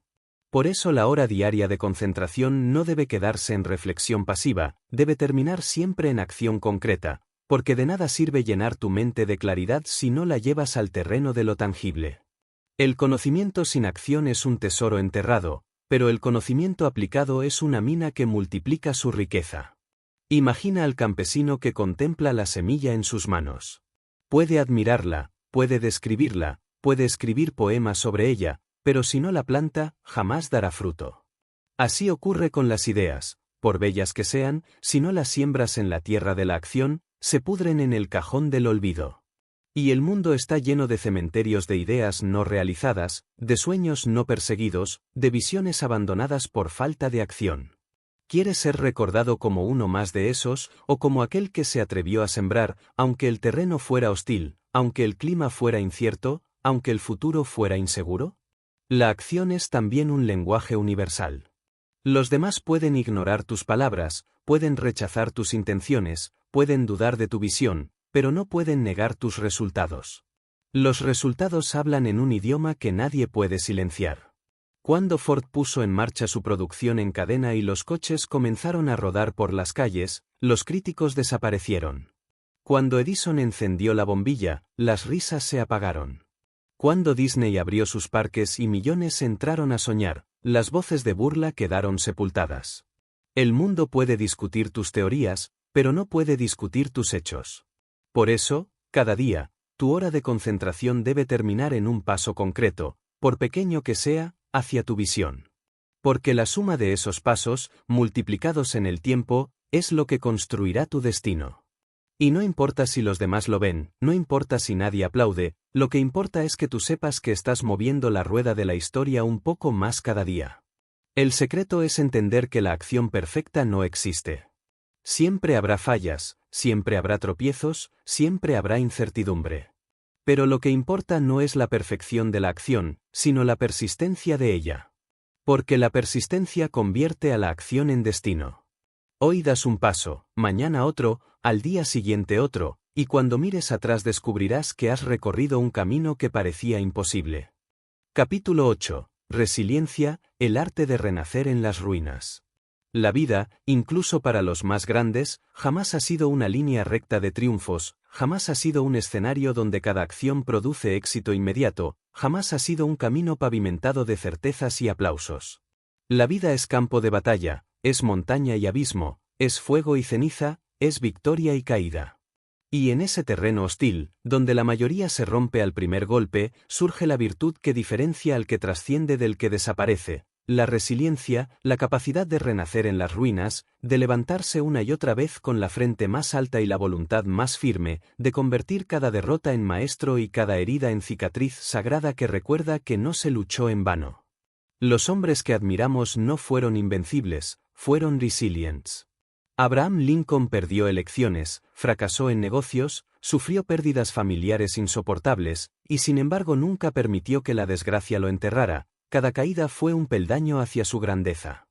Por eso la hora diaria de concentración no debe quedarse en reflexión pasiva, debe terminar siempre en acción concreta, porque de nada sirve llenar tu mente de claridad si no la llevas al terreno de lo tangible. El conocimiento sin acción es un tesoro enterrado, pero el conocimiento aplicado es una mina que multiplica su riqueza. Imagina al campesino que contempla la semilla en sus manos. Puede admirarla, puede describirla, puede escribir poemas sobre ella, pero si no la planta, jamás dará fruto. Así ocurre con las ideas, por bellas que sean, si no las siembras en la tierra de la acción, se pudren en el cajón del olvido. Y el mundo está lleno de cementerios de ideas no realizadas, de sueños no perseguidos, de visiones abandonadas por falta de acción. ¿Quieres ser recordado como uno más de esos, o como aquel que se atrevió a sembrar, aunque el terreno fuera hostil, aunque el clima fuera incierto, aunque el futuro fuera inseguro? La acción es también un lenguaje universal. Los demás pueden ignorar tus palabras, pueden rechazar tus intenciones, pueden dudar de tu visión, pero no pueden negar tus resultados. Los resultados hablan en un idioma que nadie puede silenciar. Cuando Ford puso en marcha su producción en cadena y los coches comenzaron a rodar por las calles, los críticos desaparecieron. Cuando Edison encendió la bombilla, las risas se apagaron. Cuando Disney abrió sus parques y millones entraron a soñar, las voces de burla quedaron sepultadas. El mundo puede discutir tus teorías, pero no puede discutir tus hechos. Por eso, cada día, tu hora de concentración debe terminar en un paso concreto, por pequeño que sea, hacia tu visión. Porque la suma de esos pasos, multiplicados en el tiempo, es lo que construirá tu destino. Y no importa si los demás lo ven, no importa si nadie aplaude, lo que importa es que tú sepas que estás moviendo la rueda de la historia un poco más cada día. El secreto es entender que la acción perfecta no existe. Siempre habrá fallas, siempre habrá tropiezos, siempre habrá incertidumbre. Pero lo que importa no es la perfección de la acción, sino la persistencia de ella. Porque la persistencia convierte a la acción en destino. Hoy das un paso, mañana otro, al día siguiente otro, y cuando mires atrás descubrirás que has recorrido un camino que parecía imposible. Capítulo 8. Resiliencia, el arte de renacer en las ruinas. La vida, incluso para los más grandes, jamás ha sido una línea recta de triunfos, jamás ha sido un escenario donde cada acción produce éxito inmediato, jamás ha sido un camino pavimentado de certezas y aplausos. La vida es campo de batalla, es montaña y abismo, es fuego y ceniza, es victoria y caída. Y en ese terreno hostil, donde la mayoría se rompe al primer golpe, surge la virtud que diferencia al que trasciende del que desaparece. La resiliencia, la capacidad de renacer en las ruinas, de levantarse una y otra vez con la frente más alta y la voluntad más firme, de convertir cada derrota en maestro y cada herida en cicatriz sagrada que recuerda que no se luchó en vano. Los hombres que admiramos no fueron invencibles, fueron resilients. Abraham Lincoln perdió elecciones, fracasó en negocios, sufrió pérdidas familiares insoportables, y sin embargo nunca permitió que la desgracia lo enterrara. Cada caída fue un peldaño hacia su grandeza.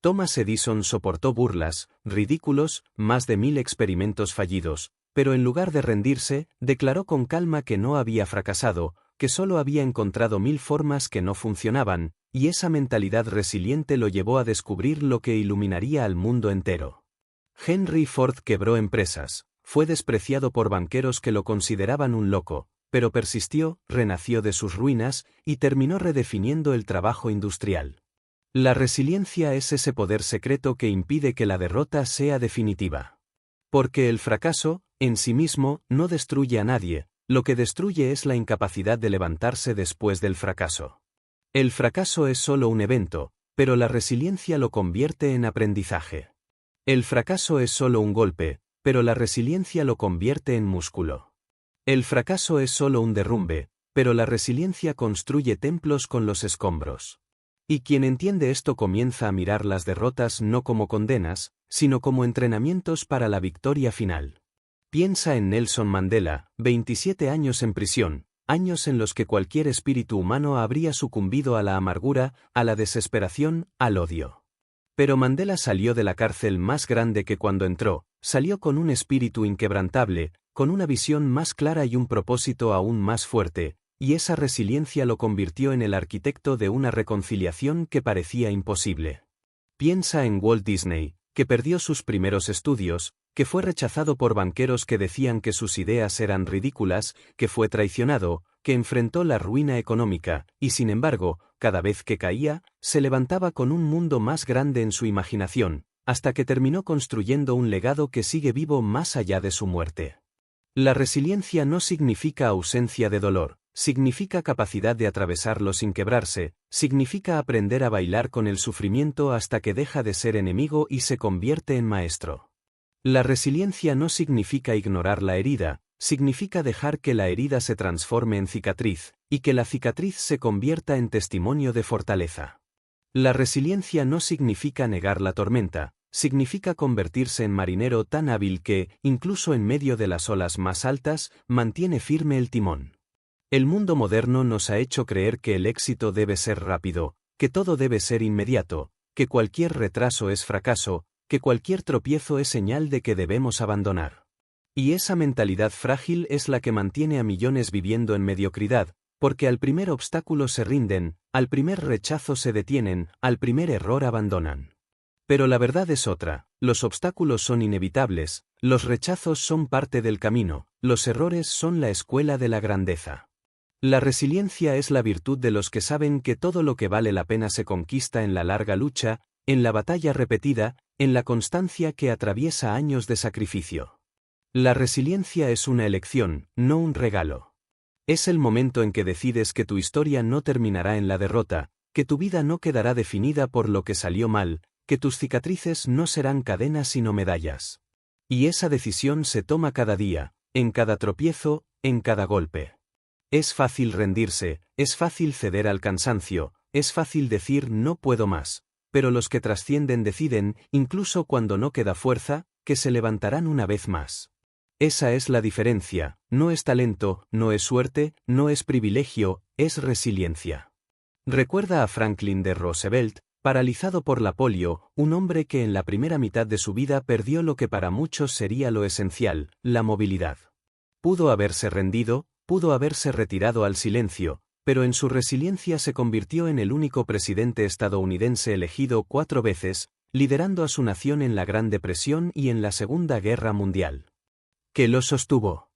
Thomas Edison soportó burlas, ridículos, más de 1000 experimentos fallidos, pero en lugar de rendirse, declaró con calma que no había fracasado, que solo había encontrado 1000 formas que no funcionaban, y esa mentalidad resiliente lo llevó a descubrir lo que iluminaría al mundo entero. Henry Ford quebró empresas, fue despreciado por banqueros que lo consideraban un loco, pero persistió, renació de sus ruinas, y terminó redefiniendo el trabajo industrial. La resiliencia es ese poder secreto que impide que la derrota sea definitiva. Porque el fracaso, en sí mismo, no destruye a nadie, lo que destruye es la incapacidad de levantarse después del fracaso. El fracaso es solo un evento, pero la resiliencia lo convierte en aprendizaje. El fracaso es solo un golpe, pero la resiliencia lo convierte en músculo. El fracaso es solo un derrumbe, pero la resiliencia construye templos con los escombros. Y quien entiende esto comienza a mirar las derrotas no como condenas, sino como entrenamientos para la victoria final. Piensa en Nelson Mandela, 27 años en prisión, años en los que cualquier espíritu humano habría sucumbido a la amargura, a la desesperación, al odio. Pero Mandela salió de la cárcel más grande que cuando entró, salió con un espíritu inquebrantable, con una visión más clara y un propósito aún más fuerte, y esa resiliencia lo convirtió en el arquitecto de una reconciliación que parecía imposible. Piensa en Walt Disney, que perdió sus primeros estudios, que fue rechazado por banqueros que decían que sus ideas eran ridículas, que fue traicionado, que enfrentó la ruina económica, y sin embargo, cada vez que caía, se levantaba con un mundo más grande en su imaginación, hasta que terminó construyendo un legado que sigue vivo más allá de su muerte. La resiliencia no significa ausencia de dolor, significa capacidad de atravesarlo sin quebrarse, significa aprender a bailar con el sufrimiento hasta que deja de ser enemigo y se convierte en maestro. La resiliencia no significa ignorar la herida, significa dejar que la herida se transforme en cicatriz, y que la cicatriz se convierta en testimonio de fortaleza. La resiliencia no significa negar la tormenta, significa convertirse en marinero tan hábil que, incluso en medio de las olas más altas, mantiene firme el timón. El mundo moderno nos ha hecho creer que el éxito debe ser rápido, que todo debe ser inmediato, que cualquier retraso es fracaso, que cualquier tropiezo es señal de que debemos abandonar. Y esa mentalidad frágil es la que mantiene a millones viviendo en mediocridad, porque al primer obstáculo se rinden, al primer rechazo se detienen, al primer error abandonan. Pero la verdad es otra, los obstáculos son inevitables, los rechazos son parte del camino, los errores son la escuela de la grandeza. La resiliencia es la virtud de los que saben que todo lo que vale la pena se conquista en la larga lucha, en la batalla repetida, en la constancia que atraviesa años de sacrificio. La resiliencia es una elección, no un regalo. Es el momento en que decides que tu historia no terminará en la derrota, que tu vida no quedará definida por lo que salió mal, que tus cicatrices no serán cadenas sino medallas. Y esa decisión se toma cada día, en cada tropiezo, en cada golpe. Es fácil rendirse, es fácil ceder al cansancio, es fácil decir no puedo más, pero los que trascienden deciden, incluso cuando no queda fuerza, que se levantarán una vez más. Esa es la diferencia, no es talento, no es suerte, no es privilegio, es resiliencia. Recuerda a Franklin D. Roosevelt, paralizado por la polio, un hombre que en la primera mitad de su vida perdió lo que para muchos sería lo esencial, la movilidad. Pudo haberse rendido, pudo haberse retirado al silencio, pero en su resiliencia se convirtió en el único presidente estadounidense elegido 4 veces, liderando a su nación en la Gran Depresión y en la Segunda Guerra Mundial. ¿Qué lo sostuvo?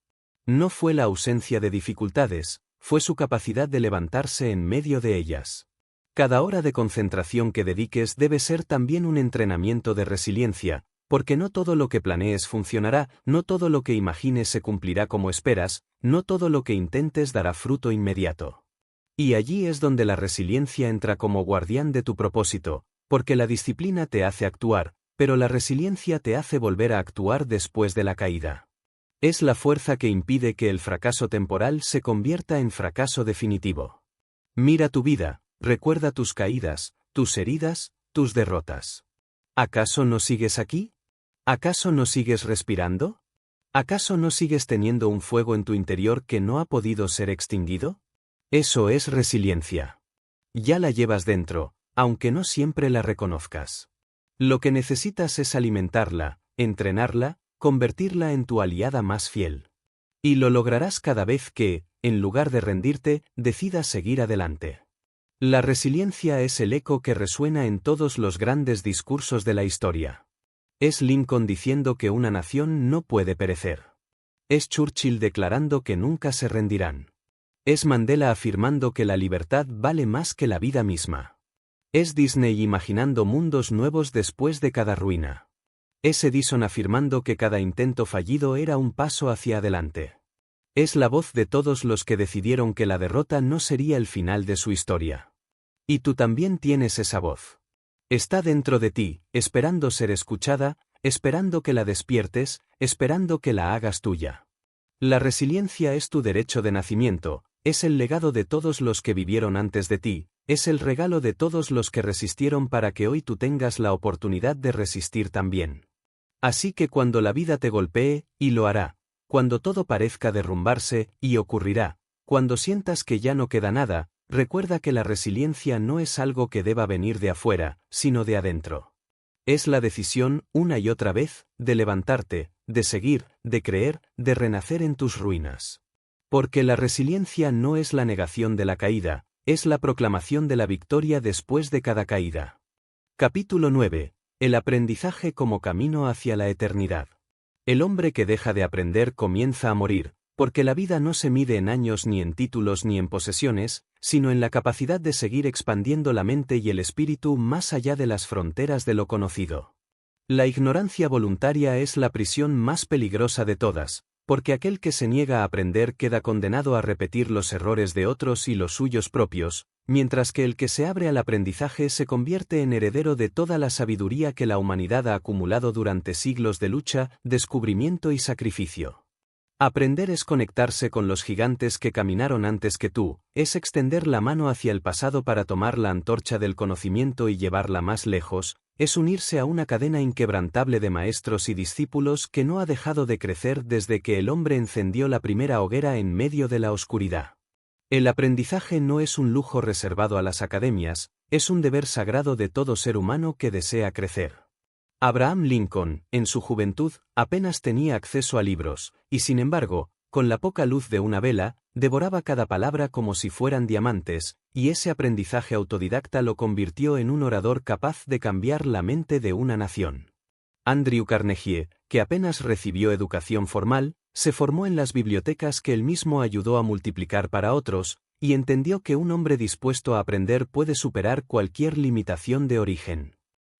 No fue la ausencia de dificultades, fue su capacidad de levantarse en medio de ellas. Cada hora de concentración que dediques debe ser también un entrenamiento de resiliencia, porque no todo lo que planees funcionará, no todo lo que imagines se cumplirá como esperas, no todo lo que intentes dará fruto inmediato. Y allí es donde la resiliencia entra como guardián de tu propósito, porque la disciplina te hace actuar, pero la resiliencia te hace volver a actuar después de la caída. Es la fuerza que impide que el fracaso temporal se convierta en fracaso definitivo. Mira tu vida, recuerda tus caídas, tus heridas, tus derrotas. ¿Acaso no sigues aquí? ¿Acaso no sigues respirando? ¿Acaso no sigues teniendo un fuego en tu interior que no ha podido ser extinguido? Eso es resiliencia. Ya la llevas dentro, aunque no siempre la reconozcas. Lo que necesitas es alimentarla, entrenarla, convertirla en tu aliada más fiel. Y lo lograrás cada vez que, en lugar de rendirte, decidas seguir adelante. La resiliencia es el eco que resuena en todos los grandes discursos de la historia. Es Lincoln diciendo que una nación no puede perecer. Es Churchill declarando que nunca se rendirán. Es Mandela afirmando que la libertad vale más que la vida misma. Es Disney imaginando mundos nuevos después de cada ruina. Es Edison afirmando que cada intento fallido era un paso hacia adelante. Es la voz de todos los que decidieron que la derrota no sería el final de su historia. Y tú también tienes esa voz. Está dentro de ti, esperando ser escuchada, esperando que la despiertes, esperando que la hagas tuya. La resiliencia es tu derecho de nacimiento, es el legado de todos los que vivieron antes de ti, es el regalo de todos los que resistieron para que hoy tú tengas la oportunidad de resistir también. Así que cuando la vida te golpee, y lo hará, cuando todo parezca derrumbarse, y ocurrirá, cuando sientas que ya no queda nada, recuerda que la resiliencia no es algo que deba venir de afuera, sino de adentro. Es la decisión, una y otra vez, de levantarte, de seguir, de creer, de renacer en tus ruinas. Porque la resiliencia no es la negación de la caída, es la proclamación de la victoria después de cada caída. Capítulo 9. El aprendizaje como camino hacia la eternidad. El hombre que deja de aprender comienza a morir, porque la vida no se mide en años ni en títulos ni en posesiones, sino en la capacidad de seguir expandiendo la mente y el espíritu más allá de las fronteras de lo conocido. La ignorancia voluntaria es la prisión más peligrosa de todas, porque aquel que se niega a aprender queda condenado a repetir los errores de otros y los suyos propios, mientras que el que se abre al aprendizaje se convierte en heredero de toda la sabiduría que la humanidad ha acumulado durante siglos de lucha, descubrimiento y sacrificio. Aprender es conectarse con los gigantes que caminaron antes que tú, es extender la mano hacia el pasado para tomar la antorcha del conocimiento y llevarla más lejos, es unirse a una cadena inquebrantable de maestros y discípulos que no ha dejado de crecer desde que el hombre encendió la primera hoguera en medio de la oscuridad. El aprendizaje no es un lujo reservado a las academias, es un deber sagrado de todo ser humano que desea crecer. Abraham Lincoln, en su juventud, apenas tenía acceso a libros, y sin embargo, con la poca luz de una vela, devoraba cada palabra como si fueran diamantes, y ese aprendizaje autodidacta lo convirtió en un orador capaz de cambiar la mente de una nación. Andrew Carnegie, que apenas recibió educación formal, se formó en las bibliotecas que él mismo ayudó a multiplicar para otros, y entendió que un hombre dispuesto a aprender puede superar cualquier limitación de origen.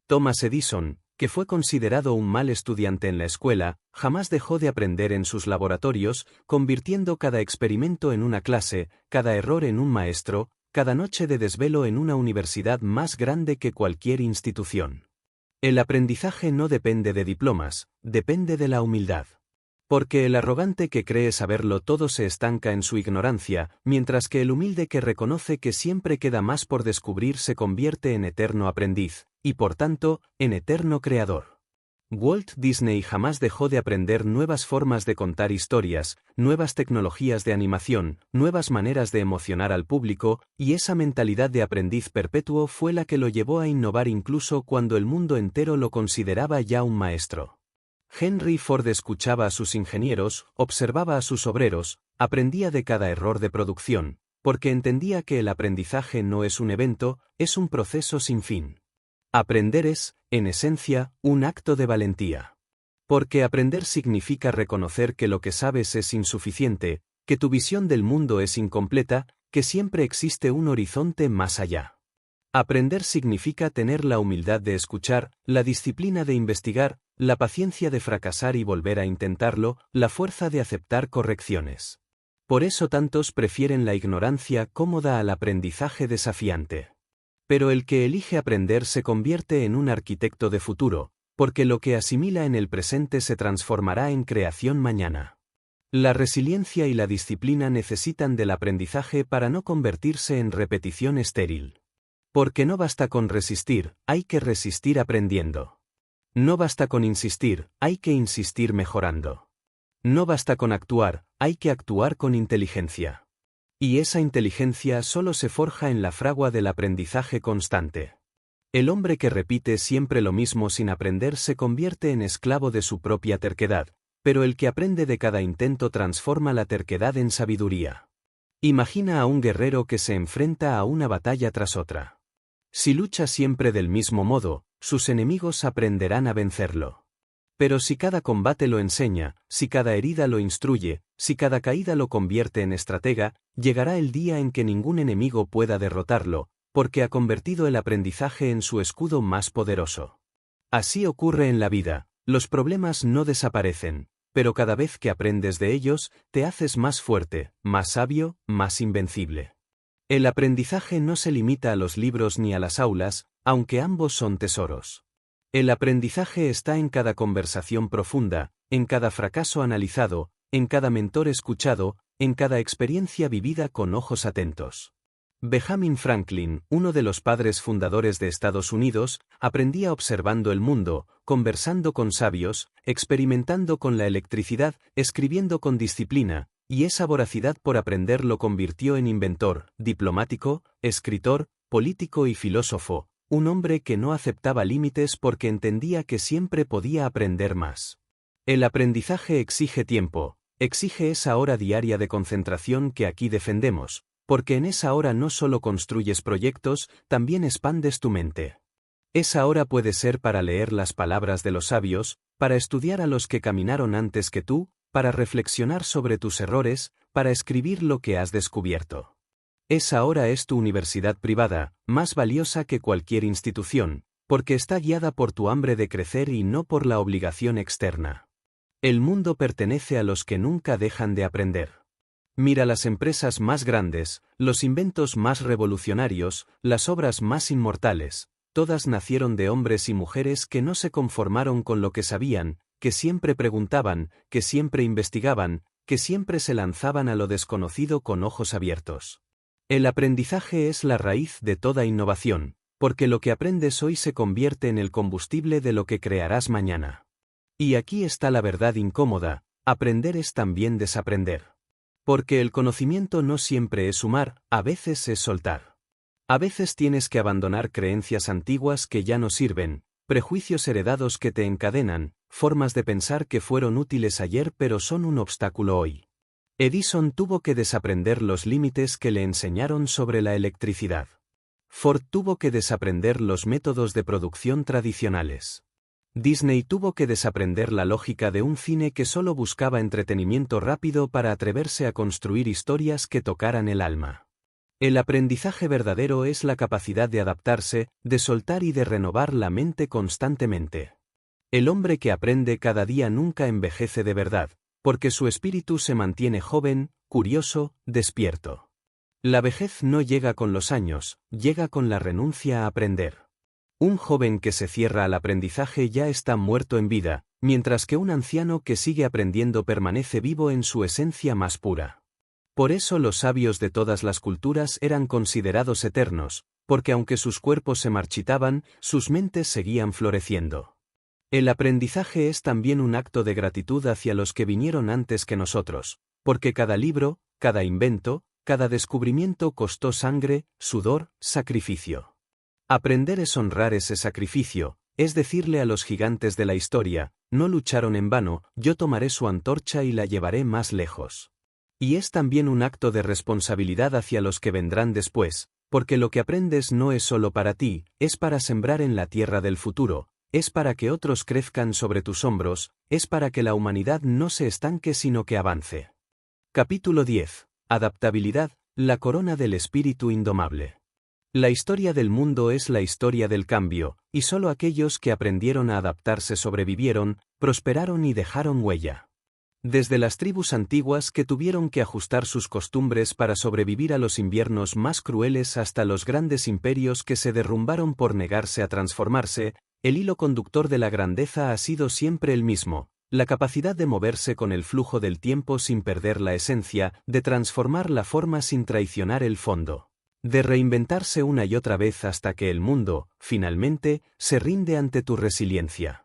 Thomas Edison, que fue considerado un mal estudiante en la escuela, jamás dejó de aprender en sus laboratorios, convirtiendo cada experimento en una clase, cada error en un maestro, cada noche de desvelo en una universidad más grande que cualquier institución. El aprendizaje no depende de diplomas, depende de la humildad. Porque el arrogante que cree saberlo todo se estanca en su ignorancia, mientras que el humilde que reconoce que siempre queda más por descubrir se convierte en eterno aprendiz, y por tanto, en eterno creador. Walt Disney jamás dejó de aprender nuevas formas de contar historias, nuevas tecnologías de animación, nuevas maneras de emocionar al público, y esa mentalidad de aprendiz perpetuo fue la que lo llevó a innovar incluso cuando el mundo entero lo consideraba ya un maestro. Henry Ford escuchaba a sus ingenieros, observaba a sus obreros, aprendía de cada error de producción, porque entendía que el aprendizaje no es un evento, es un proceso sin fin. Aprender es, en esencia, un acto de valentía. Porque aprender significa reconocer que lo que sabes es insuficiente, que tu visión del mundo es incompleta, que siempre existe un horizonte más allá. Aprender significa tener la humildad de escuchar, la disciplina de investigar, la paciencia de fracasar y volver a intentarlo, la fuerza de aceptar correcciones. Por eso tantos prefieren la ignorancia cómoda al aprendizaje desafiante. Pero el que elige aprender se convierte en un arquitecto de futuro, porque lo que asimila en el presente se transformará en creación mañana. La resiliencia y la disciplina necesitan del aprendizaje para no convertirse en repetición estéril. Porque no basta con resistir, hay que resistir aprendiendo. No basta con insistir, hay que insistir mejorando. No basta con actuar, hay que actuar con inteligencia. Y esa inteligencia solo se forja en la fragua del aprendizaje constante. El hombre que repite siempre lo mismo sin aprender se convierte en esclavo de su propia terquedad, pero el que aprende de cada intento transforma la terquedad en sabiduría. Imagina a un guerrero que se enfrenta a una batalla tras otra. Si lucha siempre del mismo modo, sus enemigos aprenderán a vencerlo. Pero si cada combate lo enseña, si cada herida lo instruye, si cada caída lo convierte en estratega, llegará el día en que ningún enemigo pueda derrotarlo, porque ha convertido el aprendizaje en su escudo más poderoso. Así ocurre en la vida, los problemas no desaparecen, pero cada vez que aprendes de ellos, te haces más fuerte, más sabio, más invencible. El aprendizaje no se limita a los libros ni a las aulas, aunque ambos son tesoros. El aprendizaje está en cada conversación profunda, en cada fracaso analizado, en cada mentor escuchado, en cada experiencia vivida con ojos atentos. Benjamin Franklin, uno de los padres fundadores de Estados Unidos, aprendía observando el mundo, conversando con sabios, experimentando con la electricidad, escribiendo con disciplina, y esa voracidad por aprender lo convirtió en inventor, diplomático, escritor, político y filósofo, un hombre que no aceptaba límites porque entendía que siempre podía aprender más. El aprendizaje exige tiempo, exige esa hora diaria de concentración que aquí defendemos, porque en esa hora no solo construyes proyectos, también expandes tu mente. Esa hora puede ser para leer las palabras de los sabios, para estudiar a los que caminaron antes que tú, para reflexionar sobre tus errores, para escribir lo que has descubierto. Esa hora es tu universidad privada, más valiosa que cualquier institución, porque está guiada por tu hambre de crecer y no por la obligación externa. El mundo pertenece a los que nunca dejan de aprender. Mira las empresas más grandes, los inventos más revolucionarios, las obras más inmortales, todas nacieron de hombres y mujeres que no se conformaron con lo que sabían, que siempre preguntaban, que siempre investigaban, que siempre se lanzaban a lo desconocido con ojos abiertos. El aprendizaje es la raíz de toda innovación, porque lo que aprendes hoy se convierte en el combustible de lo que crearás mañana. Y aquí está la verdad incómoda: aprender es también desaprender. Porque el conocimiento no siempre es sumar, a veces es soltar. A veces tienes que abandonar creencias antiguas que ya no sirven, prejuicios heredados que te encadenan, formas de pensar que fueron útiles ayer pero son un obstáculo hoy. Edison tuvo que desaprender los límites que le enseñaron sobre la electricidad. Ford tuvo que desaprender los métodos de producción tradicionales. Disney tuvo que desaprender la lógica de un cine que solo buscaba entretenimiento rápido para atreverse a construir historias que tocaran el alma. El aprendizaje verdadero es la capacidad de adaptarse, de soltar y de renovar la mente constantemente. El hombre que aprende cada día nunca envejece de verdad, porque su espíritu se mantiene joven, curioso, despierto. La vejez no llega con los años, llega con la renuncia a aprender. Un joven que se cierra al aprendizaje ya está muerto en vida, mientras que un anciano que sigue aprendiendo permanece vivo en su esencia más pura. Por eso los sabios de todas las culturas eran considerados eternos, porque aunque sus cuerpos se marchitaban, sus mentes seguían floreciendo. El aprendizaje es también un acto de gratitud hacia los que vinieron antes que nosotros, porque cada libro, cada invento, cada descubrimiento costó sangre, sudor, sacrificio. Aprender es honrar ese sacrificio, es decirle a los gigantes de la historia: no lucharon en vano, yo tomaré su antorcha y la llevaré más lejos. Y es también un acto de responsabilidad hacia los que vendrán después, porque lo que aprendes no es solo para ti, es para sembrar en la tierra del futuro, es para que otros crezcan sobre tus hombros, es para que la humanidad no se estanque sino que avance. Capítulo 10. Adaptabilidad, la corona del espíritu indomable. La historia del mundo es la historia del cambio, y solo aquellos que aprendieron a adaptarse sobrevivieron, prosperaron y dejaron huella. Desde las tribus antiguas que tuvieron que ajustar sus costumbres para sobrevivir a los inviernos más crueles hasta los grandes imperios que se derrumbaron por negarse a transformarse, el hilo conductor de la grandeza ha sido siempre el mismo: la capacidad de moverse con el flujo del tiempo sin perder la esencia, de transformar la forma sin traicionar el fondo. De reinventarse una y otra vez hasta que el mundo, finalmente, se rinde ante tu resiliencia.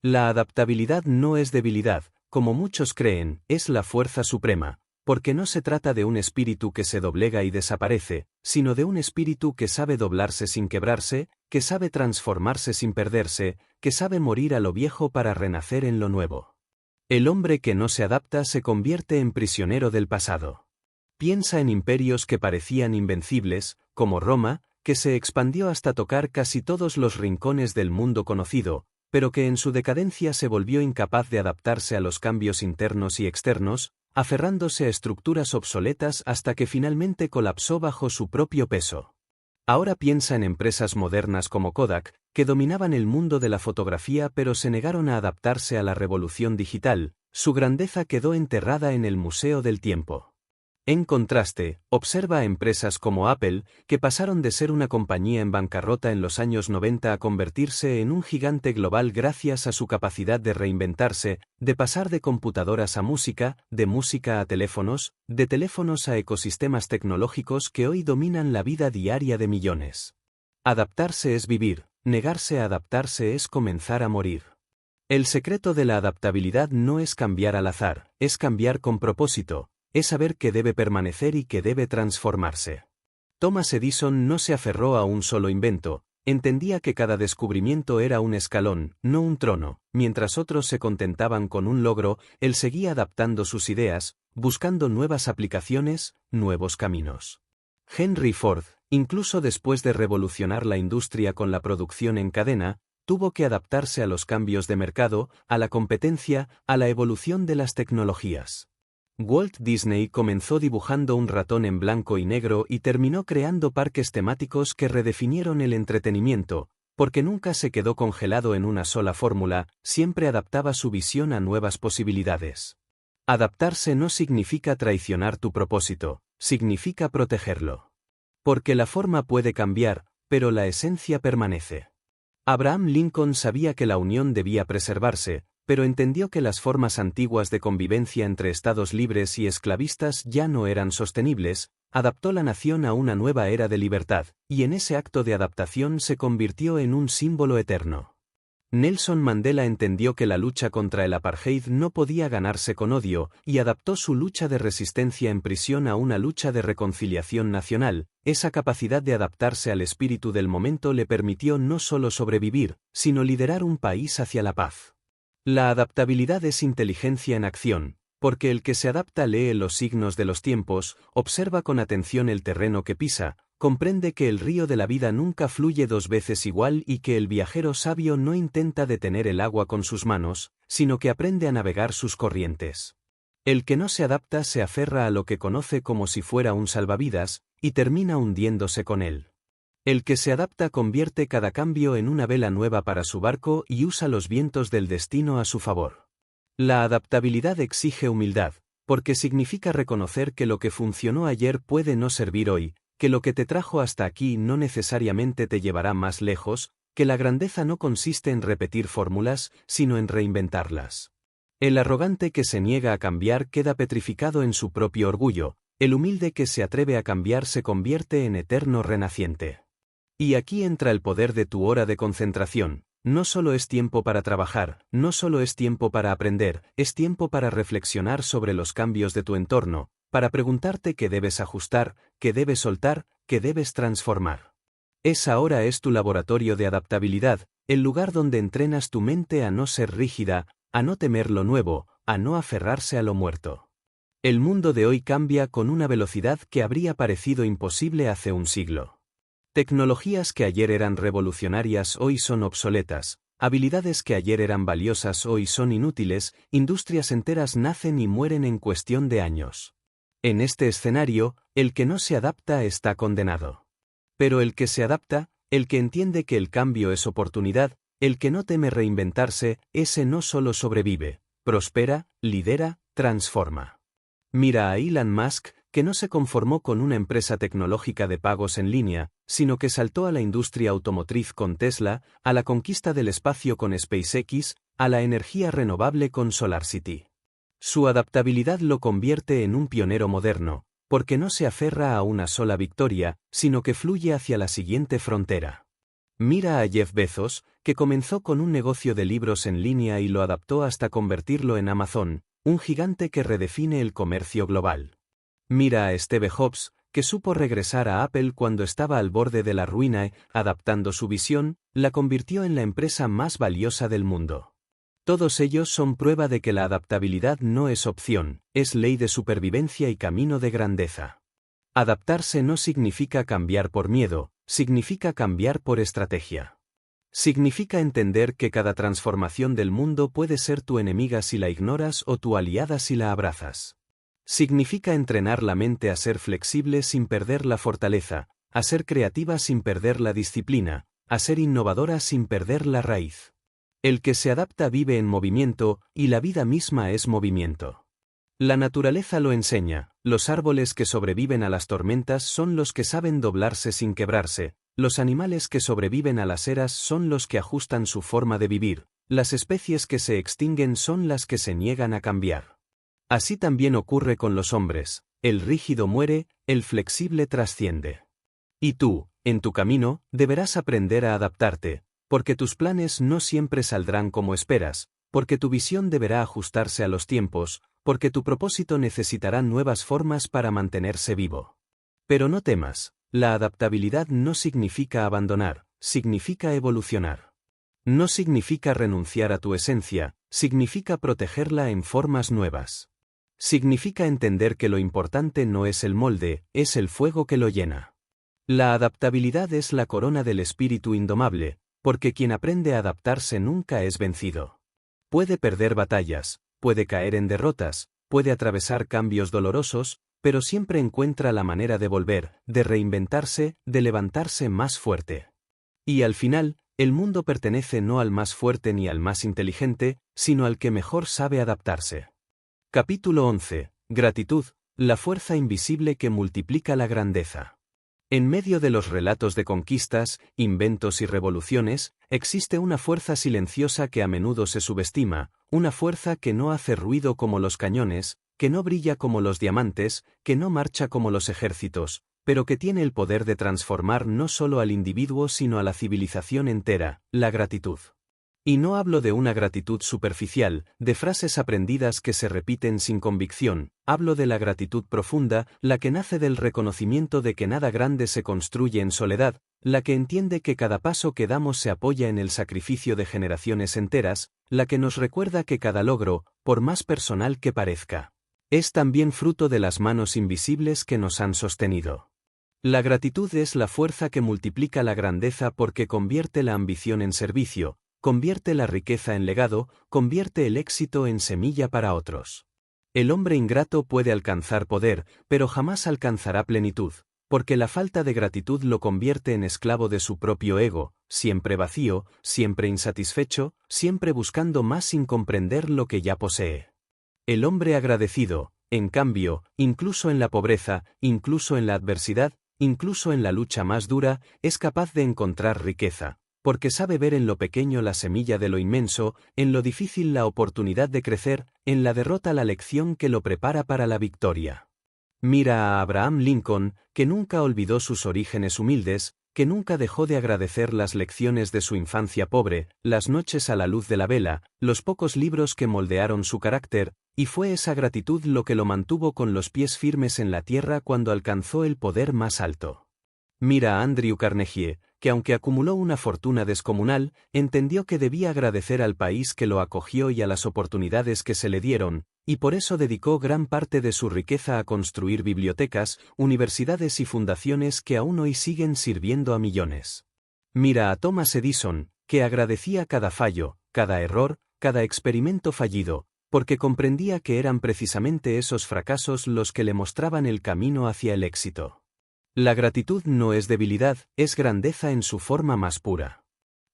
La adaptabilidad no es debilidad, como muchos creen, es la fuerza suprema, porque no se trata de un espíritu que se doblega y desaparece, sino de un espíritu que sabe doblarse sin quebrarse, que sabe transformarse sin perderse, que sabe morir a lo viejo para renacer en lo nuevo. El hombre que no se adapta se convierte en prisionero del pasado. Piensa en imperios que parecían invencibles, como Roma, que se expandió hasta tocar casi todos los rincones del mundo conocido, pero que en su decadencia se volvió incapaz de adaptarse a los cambios internos y externos, aferrándose a estructuras obsoletas hasta que finalmente colapsó bajo su propio peso. Ahora piensa en empresas modernas como Kodak, que dominaban el mundo de la fotografía pero se negaron a adaptarse a la revolución digital, su grandeza quedó enterrada en el Museo del Tiempo. En contraste, observa a empresas como Apple, que pasaron de ser una compañía en bancarrota en los años 90 a convertirse en un gigante global gracias a su capacidad de reinventarse, de pasar de computadoras a música, de música a teléfonos, de teléfonos a ecosistemas tecnológicos que hoy dominan la vida diaria de millones. Adaptarse es vivir, negarse a adaptarse es comenzar a morir. El secreto de la adaptabilidad no es cambiar al azar, es cambiar con propósito. Es saber que debe permanecer y que debe transformarse. Thomas Edison no se aferró a un solo invento, entendía que cada descubrimiento era un escalón, no un trono. Mientras otros se contentaban con un logro, él seguía adaptando sus ideas, buscando nuevas aplicaciones, nuevos caminos. Henry Ford, incluso después de revolucionar la industria con la producción en cadena, tuvo que adaptarse a los cambios de mercado, a la competencia, a la evolución de las tecnologías. Walt Disney comenzó dibujando un ratón en blanco y negro y terminó creando parques temáticos que redefinieron el entretenimiento, Porque nunca se quedó congelado en una sola fórmula, siempre adaptaba su visión a nuevas posibilidades. Adaptarse no significa traicionar tu propósito, significa protegerlo. Porque la forma puede cambiar, pero la esencia permanece. Abraham Lincoln sabía que la unión debía preservarse, pero entendió que las formas antiguas de convivencia entre estados libres y esclavistas ya no eran sostenibles, adaptó la nación a una nueva era de libertad, y en ese acto de adaptación se convirtió en un símbolo eterno. Nelson Mandela entendió que la lucha contra el apartheid no podía ganarse con odio, y adaptó su lucha de resistencia en prisión a una lucha de reconciliación nacional. Esa capacidad de adaptarse al espíritu del momento le permitió no solo sobrevivir, sino liderar un país hacia la paz. La adaptabilidad es inteligencia en acción, porque el que se adapta lee los signos de los tiempos, observa con atención el terreno que pisa, comprende que el río de la vida nunca fluye dos veces igual y que el viajero sabio no intenta detener el agua con sus manos, sino que aprende a navegar sus corrientes. El que no se adapta se aferra a lo que conoce como si fuera un salvavidas, y termina hundiéndose con él. El que se adapta convierte cada cambio en una vela nueva para su barco y usa los vientos del destino a su favor. La adaptabilidad exige humildad, porque significa reconocer que lo que funcionó ayer puede no servir hoy, que lo que te trajo hasta aquí no necesariamente te llevará más lejos, que la grandeza no consiste en repetir fórmulas, sino en reinventarlas. El arrogante que se niega a cambiar queda petrificado en su propio orgullo, el humilde que se atreve a cambiar se convierte en eterno renaciente. Y aquí entra el poder de tu hora de concentración. No solo es tiempo para trabajar, no solo es tiempo para aprender, es tiempo para reflexionar sobre los cambios de tu entorno, para preguntarte qué debes ajustar, qué debes soltar, qué debes transformar. Esa hora es tu laboratorio de adaptabilidad, el lugar donde entrenas tu mente a no ser rígida, a no temer lo nuevo, a no aferrarse a lo muerto. El mundo de hoy cambia con una velocidad que habría parecido imposible hace un siglo. Tecnologías que ayer eran revolucionarias hoy son obsoletas, habilidades que ayer eran valiosas hoy son inútiles, industrias enteras nacen y mueren en cuestión de años. En este escenario, el que no se adapta está condenado. Pero el que se adapta, el que entiende que el cambio es oportunidad, el que no teme reinventarse, ese no solo sobrevive, prospera, lidera, transforma. Mira a Elon Musk, que no se conformó con una empresa tecnológica de pagos en línea, sino que saltó a la industria automotriz con Tesla, a la conquista del espacio con SpaceX, a la energía renovable con SolarCity. Su adaptabilidad lo convierte en un pionero moderno, porque no se aferra a una sola victoria, sino que fluye hacia la siguiente frontera. Mira a Jeff Bezos, que comenzó con un negocio de libros en línea y lo adaptó hasta convertirlo en Amazon, un gigante que redefine el comercio global. Mira a Steve Jobs, que supo regresar a Apple cuando estaba al borde de la ruina y, adaptando su visión, la convirtió en la empresa más valiosa del mundo. Todos ellos son prueba de que la adaptabilidad no es opción, es ley de supervivencia y camino de grandeza. Adaptarse no significa cambiar por miedo, significa cambiar por estrategia. Significa entender que cada transformación del mundo puede ser tu enemiga si la ignoras o tu aliada si la abrazas. Significa entrenar la mente a ser flexible sin perder la fortaleza, a ser creativa sin perder la disciplina, a ser innovadora sin perder la raíz. El que se adapta vive en movimiento, y la vida misma es movimiento. La naturaleza lo enseña, los árboles que sobreviven a las tormentas son los que saben doblarse sin quebrarse, los animales que sobreviven a las eras son los que ajustan su forma de vivir, las especies que se extinguen son las que se niegan a cambiar. Así también ocurre con los hombres, el rígido muere, el flexible trasciende. Y tú, en tu camino, deberás aprender a adaptarte, porque tus planes no siempre saldrán como esperas, porque tu visión deberá ajustarse a los tiempos, porque tu propósito necesitará nuevas formas para mantenerse vivo. Pero no temas, la adaptabilidad no significa abandonar, significa evolucionar. No significa renunciar a tu esencia, significa protegerla en formas nuevas. Significa entender que lo importante no es el molde, es el fuego que lo llena. La adaptabilidad es la corona del espíritu indomable, porque quien aprende a adaptarse nunca es vencido. Puede perder batallas, puede caer en derrotas, puede atravesar cambios dolorosos, pero siempre encuentra la manera de volver, de reinventarse, de levantarse más fuerte. Y al final, El mundo pertenece no al más fuerte ni al más inteligente, sino al que mejor sabe adaptarse. Capítulo 11. Gratitud, la fuerza invisible que multiplica la grandeza. En medio de los relatos de conquistas, inventos y revoluciones, existe una fuerza silenciosa que a menudo se subestima, una fuerza que no hace ruido como los cañones, que no brilla como los diamantes, que no marcha como los ejércitos, pero que tiene el poder de transformar no solo al individuo sino a la civilización entera: la gratitud. Y no hablo de una gratitud superficial, de frases aprendidas que se repiten sin convicción, hablo de la gratitud profunda, la que nace del reconocimiento de que nada grande se construye en soledad, la que entiende que cada paso que damos se apoya en el sacrificio de generaciones enteras, la que nos recuerda que cada logro, por más personal que parezca, es también fruto de las manos invisibles que nos han sostenido. La gratitud es la fuerza que multiplica la grandeza porque convierte la ambición en servicio, convierte la riqueza en legado, convierte el éxito en semilla para otros. El hombre ingrato puede alcanzar poder, pero jamás alcanzará plenitud, porque la falta de gratitud lo convierte en esclavo de su propio ego, siempre vacío, siempre insatisfecho, siempre buscando más sin comprender lo que ya posee. El hombre agradecido, en cambio, incluso en la pobreza, incluso en la adversidad, incluso en la lucha más dura, es capaz de encontrar riqueza, porque sabe ver en lo pequeño la semilla de lo inmenso, en lo difícil la oportunidad de crecer, en la derrota la lección que lo prepara para la victoria. Mira a Abraham Lincoln, que nunca olvidó sus orígenes humildes, que nunca dejó de agradecer las lecciones de su infancia pobre, las noches a la luz de la vela, los pocos libros que moldearon su carácter, y fue esa gratitud lo que lo mantuvo con los pies firmes en la tierra cuando alcanzó el poder más alto. Mira a Andrew Carnegie, que aunque acumuló una fortuna descomunal, entendió que debía agradecer al país que lo acogió y a las oportunidades que se le dieron, y por eso dedicó gran parte de su riqueza a construir bibliotecas, universidades y fundaciones que aún hoy siguen sirviendo a millones. Mira a Thomas Edison, que agradecía cada fallo, cada error, cada experimento fallido, porque comprendía que eran precisamente esos fracasos los que le mostraban el camino hacia el éxito. La gratitud no es debilidad, es grandeza en su forma más pura.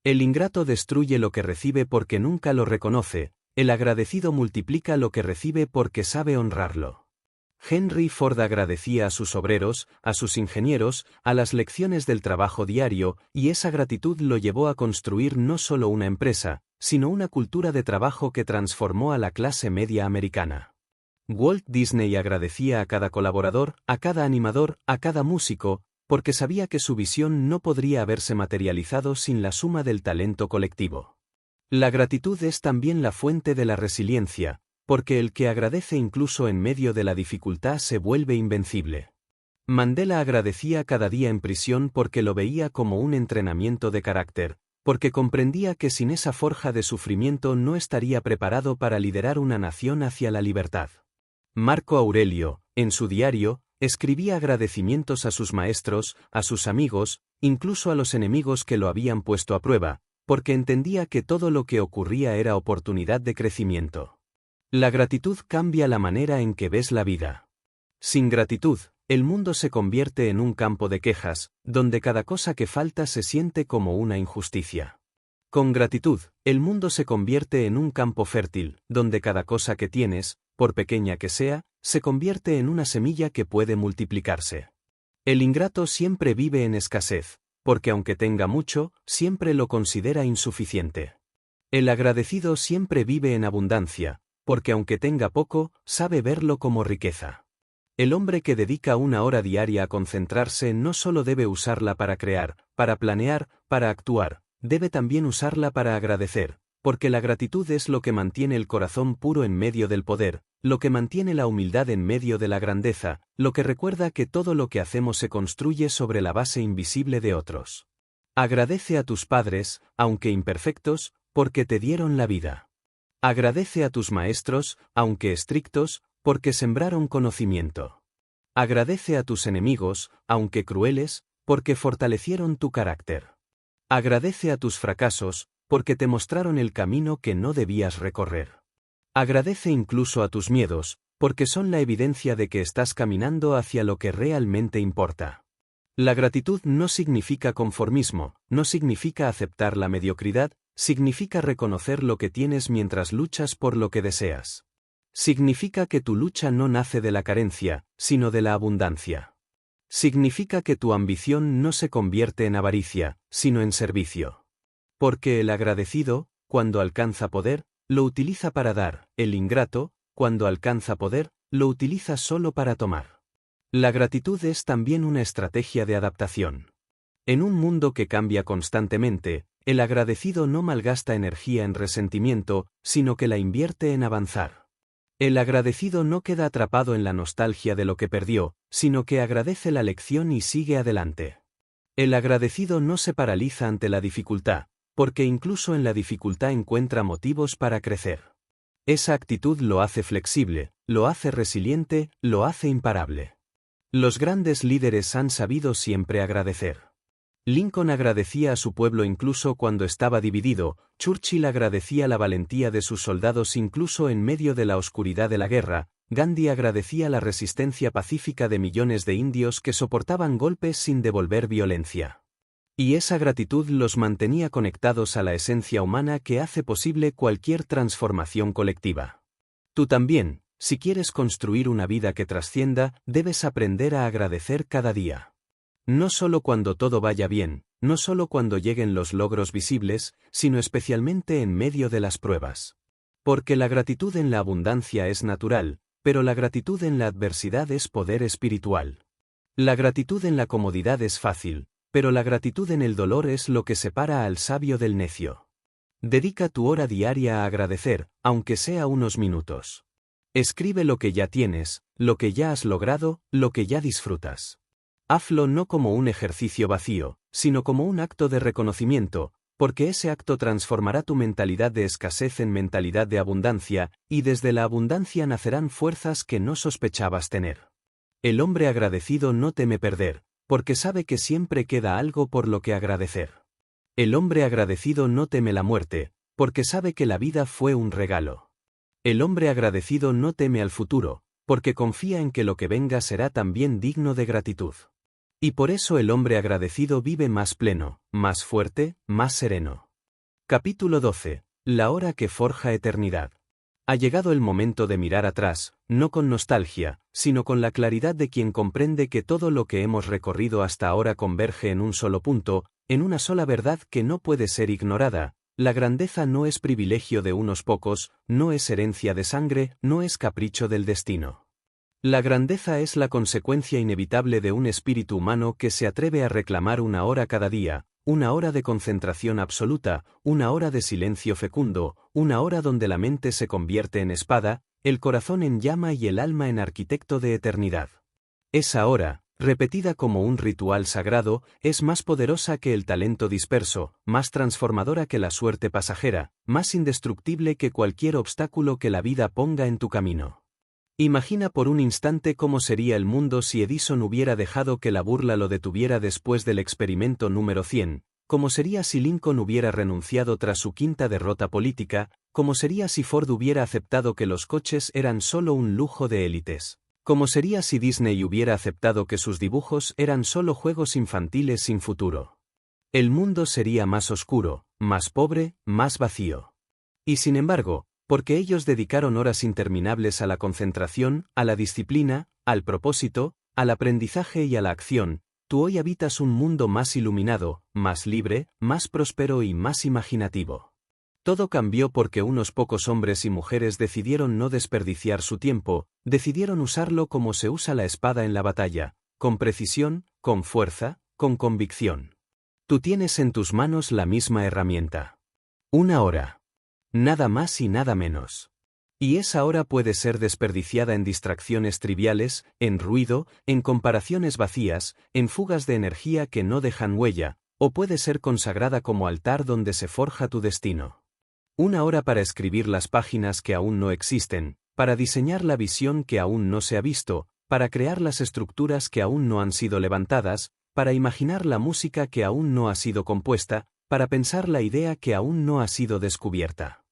El ingrato destruye lo que recibe porque nunca lo reconoce, el agradecido multiplica lo que recibe porque sabe honrarlo. Henry Ford agradecía a sus obreros, a sus ingenieros, a las lecciones del trabajo diario, y esa gratitud lo llevó a construir no solo una empresa, sino una cultura de trabajo que transformó a la clase media americana. Walt Disney agradecía a cada colaborador, a cada animador, a cada músico, porque sabía que su visión no podría haberse materializado sin la suma del talento colectivo. La gratitud es también la fuente de la resiliencia, porque el que agradece incluso en medio de la dificultad se vuelve invencible. Mandela agradecía cada día en prisión porque lo veía como un entrenamiento de carácter, porque comprendía que sin esa forja de sufrimiento no estaría preparado para liderar una nación hacia la libertad. Marco Aurelio, en su diario, escribía agradecimientos a sus maestros, a sus amigos, incluso a los enemigos que lo habían puesto a prueba, porque entendía que todo lo que ocurría era oportunidad de crecimiento. La gratitud cambia la manera en que ves la vida. Sin gratitud, el mundo se convierte en un campo de quejas, donde cada cosa que falta se siente como una injusticia. Con gratitud, el mundo se convierte en un campo fértil, donde cada cosa que tienes, por pequeña que sea, se convierte en una semilla que puede multiplicarse. El ingrato siempre vive en escasez, porque aunque tenga mucho, siempre lo considera insuficiente. El agradecido siempre vive en abundancia, porque aunque tenga poco, sabe verlo como riqueza. El hombre que dedica una hora diaria a concentrarse no solo debe usarla para crear, para planear, para actuar, debe también usarla para agradecer, porque la gratitud es lo que mantiene el corazón puro en medio del poder, lo que mantiene la humildad en medio de la grandeza, lo que recuerda que todo lo que hacemos se construye sobre la base invisible de otros. Agradece a tus padres, aunque imperfectos, porque te dieron la vida. Agradece a tus maestros, aunque estrictos, porque sembraron conocimiento. Agradece a tus enemigos, aunque crueles, porque fortalecieron tu carácter. Agradece a tus fracasos, porque te mostraron el camino que no debías recorrer. Agradece incluso a tus miedos, porque son la evidencia de que estás caminando hacia lo que realmente importa. La gratitud no significa conformismo, no significa aceptar la mediocridad, significa reconocer lo que tienes mientras luchas por lo que deseas. Significa que tu lucha no nace de la carencia, sino de la abundancia. Significa que tu ambición no se convierte en avaricia, sino en servicio. Porque el agradecido, cuando alcanza poder, lo utiliza para dar, el ingrato, cuando alcanza poder, lo utiliza solo para tomar. La gratitud es también una estrategia de adaptación. En un mundo que cambia constantemente, el agradecido no malgasta energía en resentimiento, sino que la invierte en avanzar. El agradecido no queda atrapado en la nostalgia de lo que perdió, sino que agradece la lección y sigue adelante. El agradecido no se paraliza ante la dificultad, porque incluso en la dificultad encuentra motivos para crecer. Esa actitud lo hace flexible, lo hace resiliente, lo hace imparable. Los grandes líderes han sabido siempre agradecer. Lincoln agradecía a su pueblo incluso cuando estaba dividido, Churchill agradecía la valentía de sus soldados incluso en medio de la oscuridad de la guerra, Gandhi agradecía la resistencia pacífica de millones de indios que soportaban golpes sin devolver violencia. Y esa gratitud los mantenía conectados a la esencia humana que hace posible cualquier transformación colectiva. Tú también, si quieres construir una vida que trascienda, debes aprender a agradecer cada día. No solo cuando todo vaya bien, no solo cuando lleguen los logros visibles, sino especialmente en medio de las pruebas. Porque la gratitud en la abundancia es natural, pero la gratitud en la adversidad es poder espiritual. La gratitud en la comodidad es fácil, pero la gratitud en el dolor es lo que separa al sabio del necio. Dedica tu hora diaria a agradecer, aunque sea unos minutos. Escribe lo que ya tienes, lo que ya has logrado, lo que ya disfrutas. Hazlo no como un ejercicio vacío, sino como un acto de reconocimiento, porque ese acto transformará tu mentalidad de escasez en mentalidad de abundancia, y desde la abundancia nacerán fuerzas que no sospechabas tener. El hombre agradecido no teme perder, porque sabe que siempre queda algo por lo que agradecer. El hombre agradecido no teme la muerte, porque sabe que la vida fue un regalo. El hombre agradecido no teme al futuro, porque confía en que lo que venga será también digno de gratitud. Y por eso el hombre agradecido vive más pleno, más fuerte, más sereno. Capítulo 12. La hora que forja eternidad. Ha llegado el momento de mirar atrás, no con nostalgia, sino con la claridad de quien comprende que todo lo que hemos recorrido hasta ahora converge en un solo punto, en una sola verdad que no puede ser ignorada. La grandeza no es privilegio de unos pocos, no es herencia de sangre, no es capricho del destino. La grandeza es la consecuencia inevitable de un espíritu humano que se atreve a reclamar una hora cada día, una hora de concentración absoluta, una hora de silencio fecundo, una hora donde la mente se convierte en espada, el corazón en llama y el alma en arquitecto de eternidad. Esa hora, repetida como un ritual sagrado, es más poderosa que el talento disperso, más transformadora que la suerte pasajera, más indestructible que cualquier obstáculo que la vida ponga en tu camino. Imagina por un instante cómo sería el mundo si Edison hubiera dejado que la burla lo detuviera después del experimento número 100, cómo sería si Lincoln hubiera renunciado tras su quinta derrota política, cómo sería si Ford hubiera aceptado que los coches eran solo un lujo de élites, cómo sería si Disney hubiera aceptado que sus dibujos eran solo juegos infantiles sin futuro. El mundo sería más oscuro, más pobre, más vacío. Y sin embargo, porque ellos dedicaron horas interminables a la concentración, a la disciplina, al propósito, al aprendizaje y a la acción, tú hoy habitas un mundo más iluminado, más libre, más próspero y más imaginativo. Todo cambió porque unos pocos hombres y mujeres decidieron no desperdiciar su tiempo, decidieron usarlo como se usa la espada en la batalla, con precisión, con fuerza, con convicción. Tú tienes en tus manos la misma herramienta. Una hora. Nada más y nada menos. Y esa hora puede ser desperdiciada en distracciones triviales, en ruido, en comparaciones vacías, en fugas de energía que no dejan huella, o puede ser consagrada como altar donde se forja tu destino. Una hora para escribir las páginas que aún no existen, para diseñar la visión que aún no se ha visto, para crear las estructuras que aún no han sido levantadas, para imaginar la música que aún no ha sido compuesta, para pensar la idea que aún no ha sido descubierta.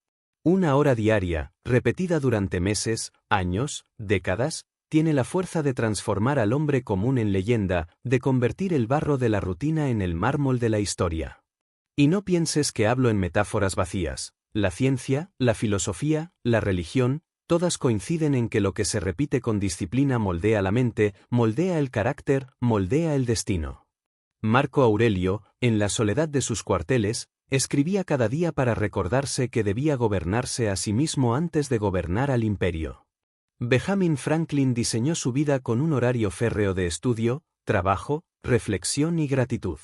Una hora diaria, repetida durante meses, años, décadas, tiene la fuerza de transformar al hombre común en leyenda, de convertir el barro de la rutina en el mármol de la historia. Y no pienses que hablo en metáforas vacías. La ciencia, la filosofía, la religión, todas coinciden en que lo que se repite con disciplina moldea la mente, moldea el carácter, moldea el destino. Marco Aurelio, en la soledad de sus cuarteles, escribía cada día para recordarse que debía gobernarse a sí mismo antes de gobernar al imperio. Benjamin Franklin diseñó su vida con un horario férreo de estudio, trabajo, reflexión y gratitud.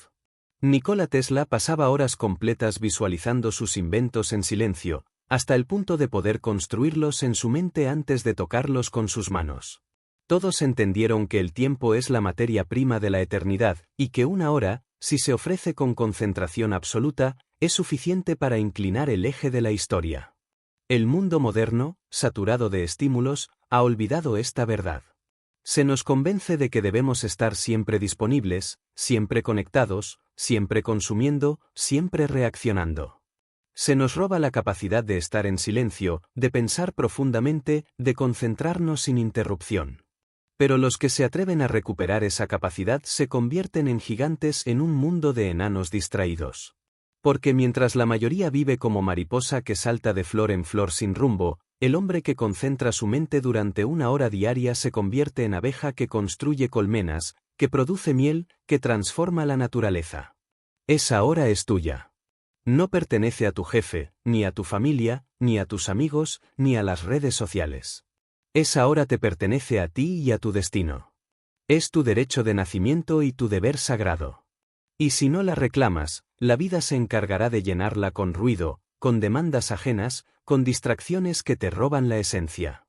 Nikola Tesla pasaba horas completas visualizando sus inventos en silencio, hasta el punto de poder construirlos en su mente antes de tocarlos con sus manos. Todos entendieron que el tiempo es la materia prima de la eternidad, y que una hora, si se ofrece con concentración absoluta, es suficiente para inclinar el eje de la historia. El mundo moderno, saturado de estímulos, ha olvidado esta verdad. Se nos convence de que debemos estar siempre disponibles, siempre conectados, siempre consumiendo, siempre reaccionando. Se nos roba la capacidad de estar en silencio, de pensar profundamente, de concentrarnos sin interrupción. Pero los que se atreven a recuperar esa capacidad se convierten en gigantes en un mundo de enanos distraídos. Porque mientras la mayoría vive como mariposa que salta de flor en flor sin rumbo, el hombre que concentra su mente durante una hora diaria se convierte en abeja que construye colmenas, que produce miel, que transforma la naturaleza. Esa hora es tuya. No pertenece a tu jefe, ni a tu familia, ni a tus amigos, ni a las redes sociales. Esa hora te pertenece a ti y a tu destino. Es tu derecho de nacimiento y tu deber sagrado. Y si no la reclamas, la vida se encargará de llenarla con ruido, con demandas ajenas, con distracciones que te roban la esencia.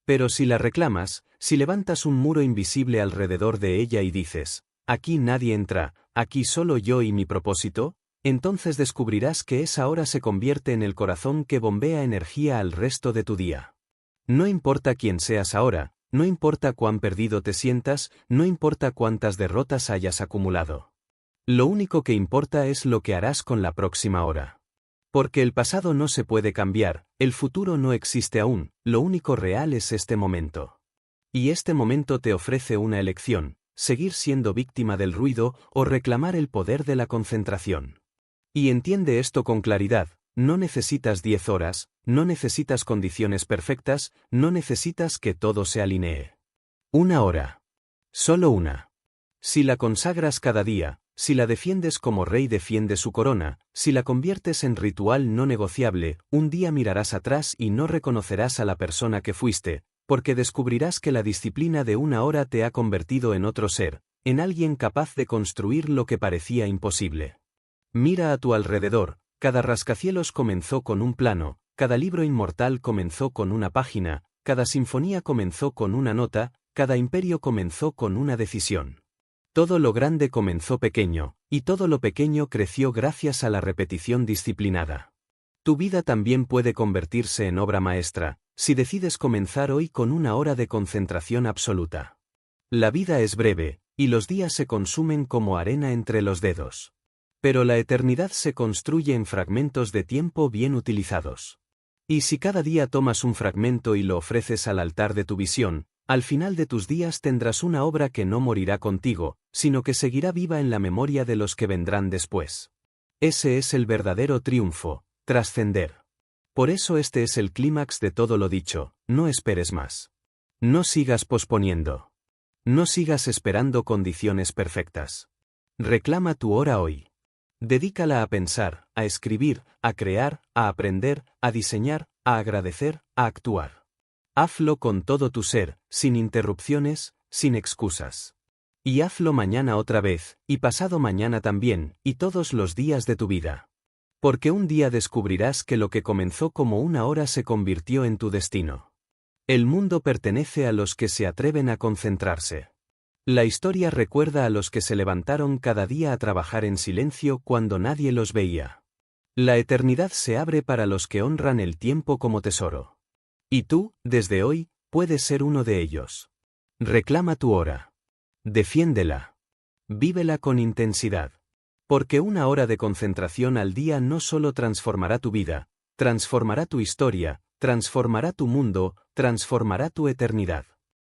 Pero si la reclamas, si levantas un muro invisible alrededor de ella y dices, aquí nadie entra, aquí solo yo y mi propósito, entonces descubrirás que esa hora se convierte en el corazón que bombea energía al resto de tu día. No importa quién seas ahora, no importa cuán perdido te sientas, no importa cuántas derrotas hayas acumulado. Lo único que importa es lo que harás con la próxima hora. Porque el pasado no se puede cambiar, el futuro no existe aún, lo único real es este momento. Y este momento te ofrece una elección, seguir siendo víctima del ruido o reclamar el poder de la concentración. Y entiende esto con claridad, no necesitas 10 horas, no necesitas condiciones perfectas, no necesitas que todo se alinee. Una hora. Solo una. Si la consagras cada día, si la defiendes como rey defiende su corona, si la conviertes en ritual no negociable, un día mirarás atrás y no reconocerás a la persona que fuiste, porque descubrirás que la disciplina de una hora te ha convertido en otro ser, en alguien capaz de construir lo que parecía imposible. Mira a tu alrededor, cada rascacielos comenzó con un plano, cada libro inmortal comenzó con una página, cada sinfonía comenzó con una nota, cada imperio comenzó con una decisión. Todo lo grande comenzó pequeño, y todo lo pequeño creció gracias a la repetición disciplinada. Tu vida también puede convertirse en obra maestra, si decides comenzar hoy con una hora de concentración absoluta. La vida es breve, y los días se consumen como arena entre los dedos. Pero la eternidad se construye en fragmentos de tiempo bien utilizados. Y si cada día tomas un fragmento y lo ofreces al altar de tu visión, al final de tus días tendrás una obra que no morirá contigo, sino que seguirá viva en la memoria de los que vendrán después. Ese es el verdadero triunfo, trascender. Por eso este es el clímax de todo lo dicho, no esperes más. No sigas posponiendo. No sigas esperando condiciones perfectas. Reclama tu hora hoy. Dedícala a pensar, a escribir, a crear, a aprender, a diseñar, a agradecer, a actuar. Hazlo con todo tu ser, sin interrupciones, sin excusas. Y hazlo mañana otra vez, y pasado mañana también, y todos los días de tu vida. Porque un día descubrirás que lo que comenzó como una hora se convirtió en tu destino. El mundo pertenece a los que se atreven a concentrarse. La historia recuerda a los que se levantaron cada día a trabajar en silencio cuando nadie los veía. La eternidad se abre para los que honran el tiempo como tesoro. Y tú, desde hoy, puedes ser uno de ellos. Reclama tu hora. Defiéndela. Vívela con intensidad. Porque una hora de concentración al día no solo transformará tu vida, transformará tu historia, transformará tu mundo, transformará tu eternidad.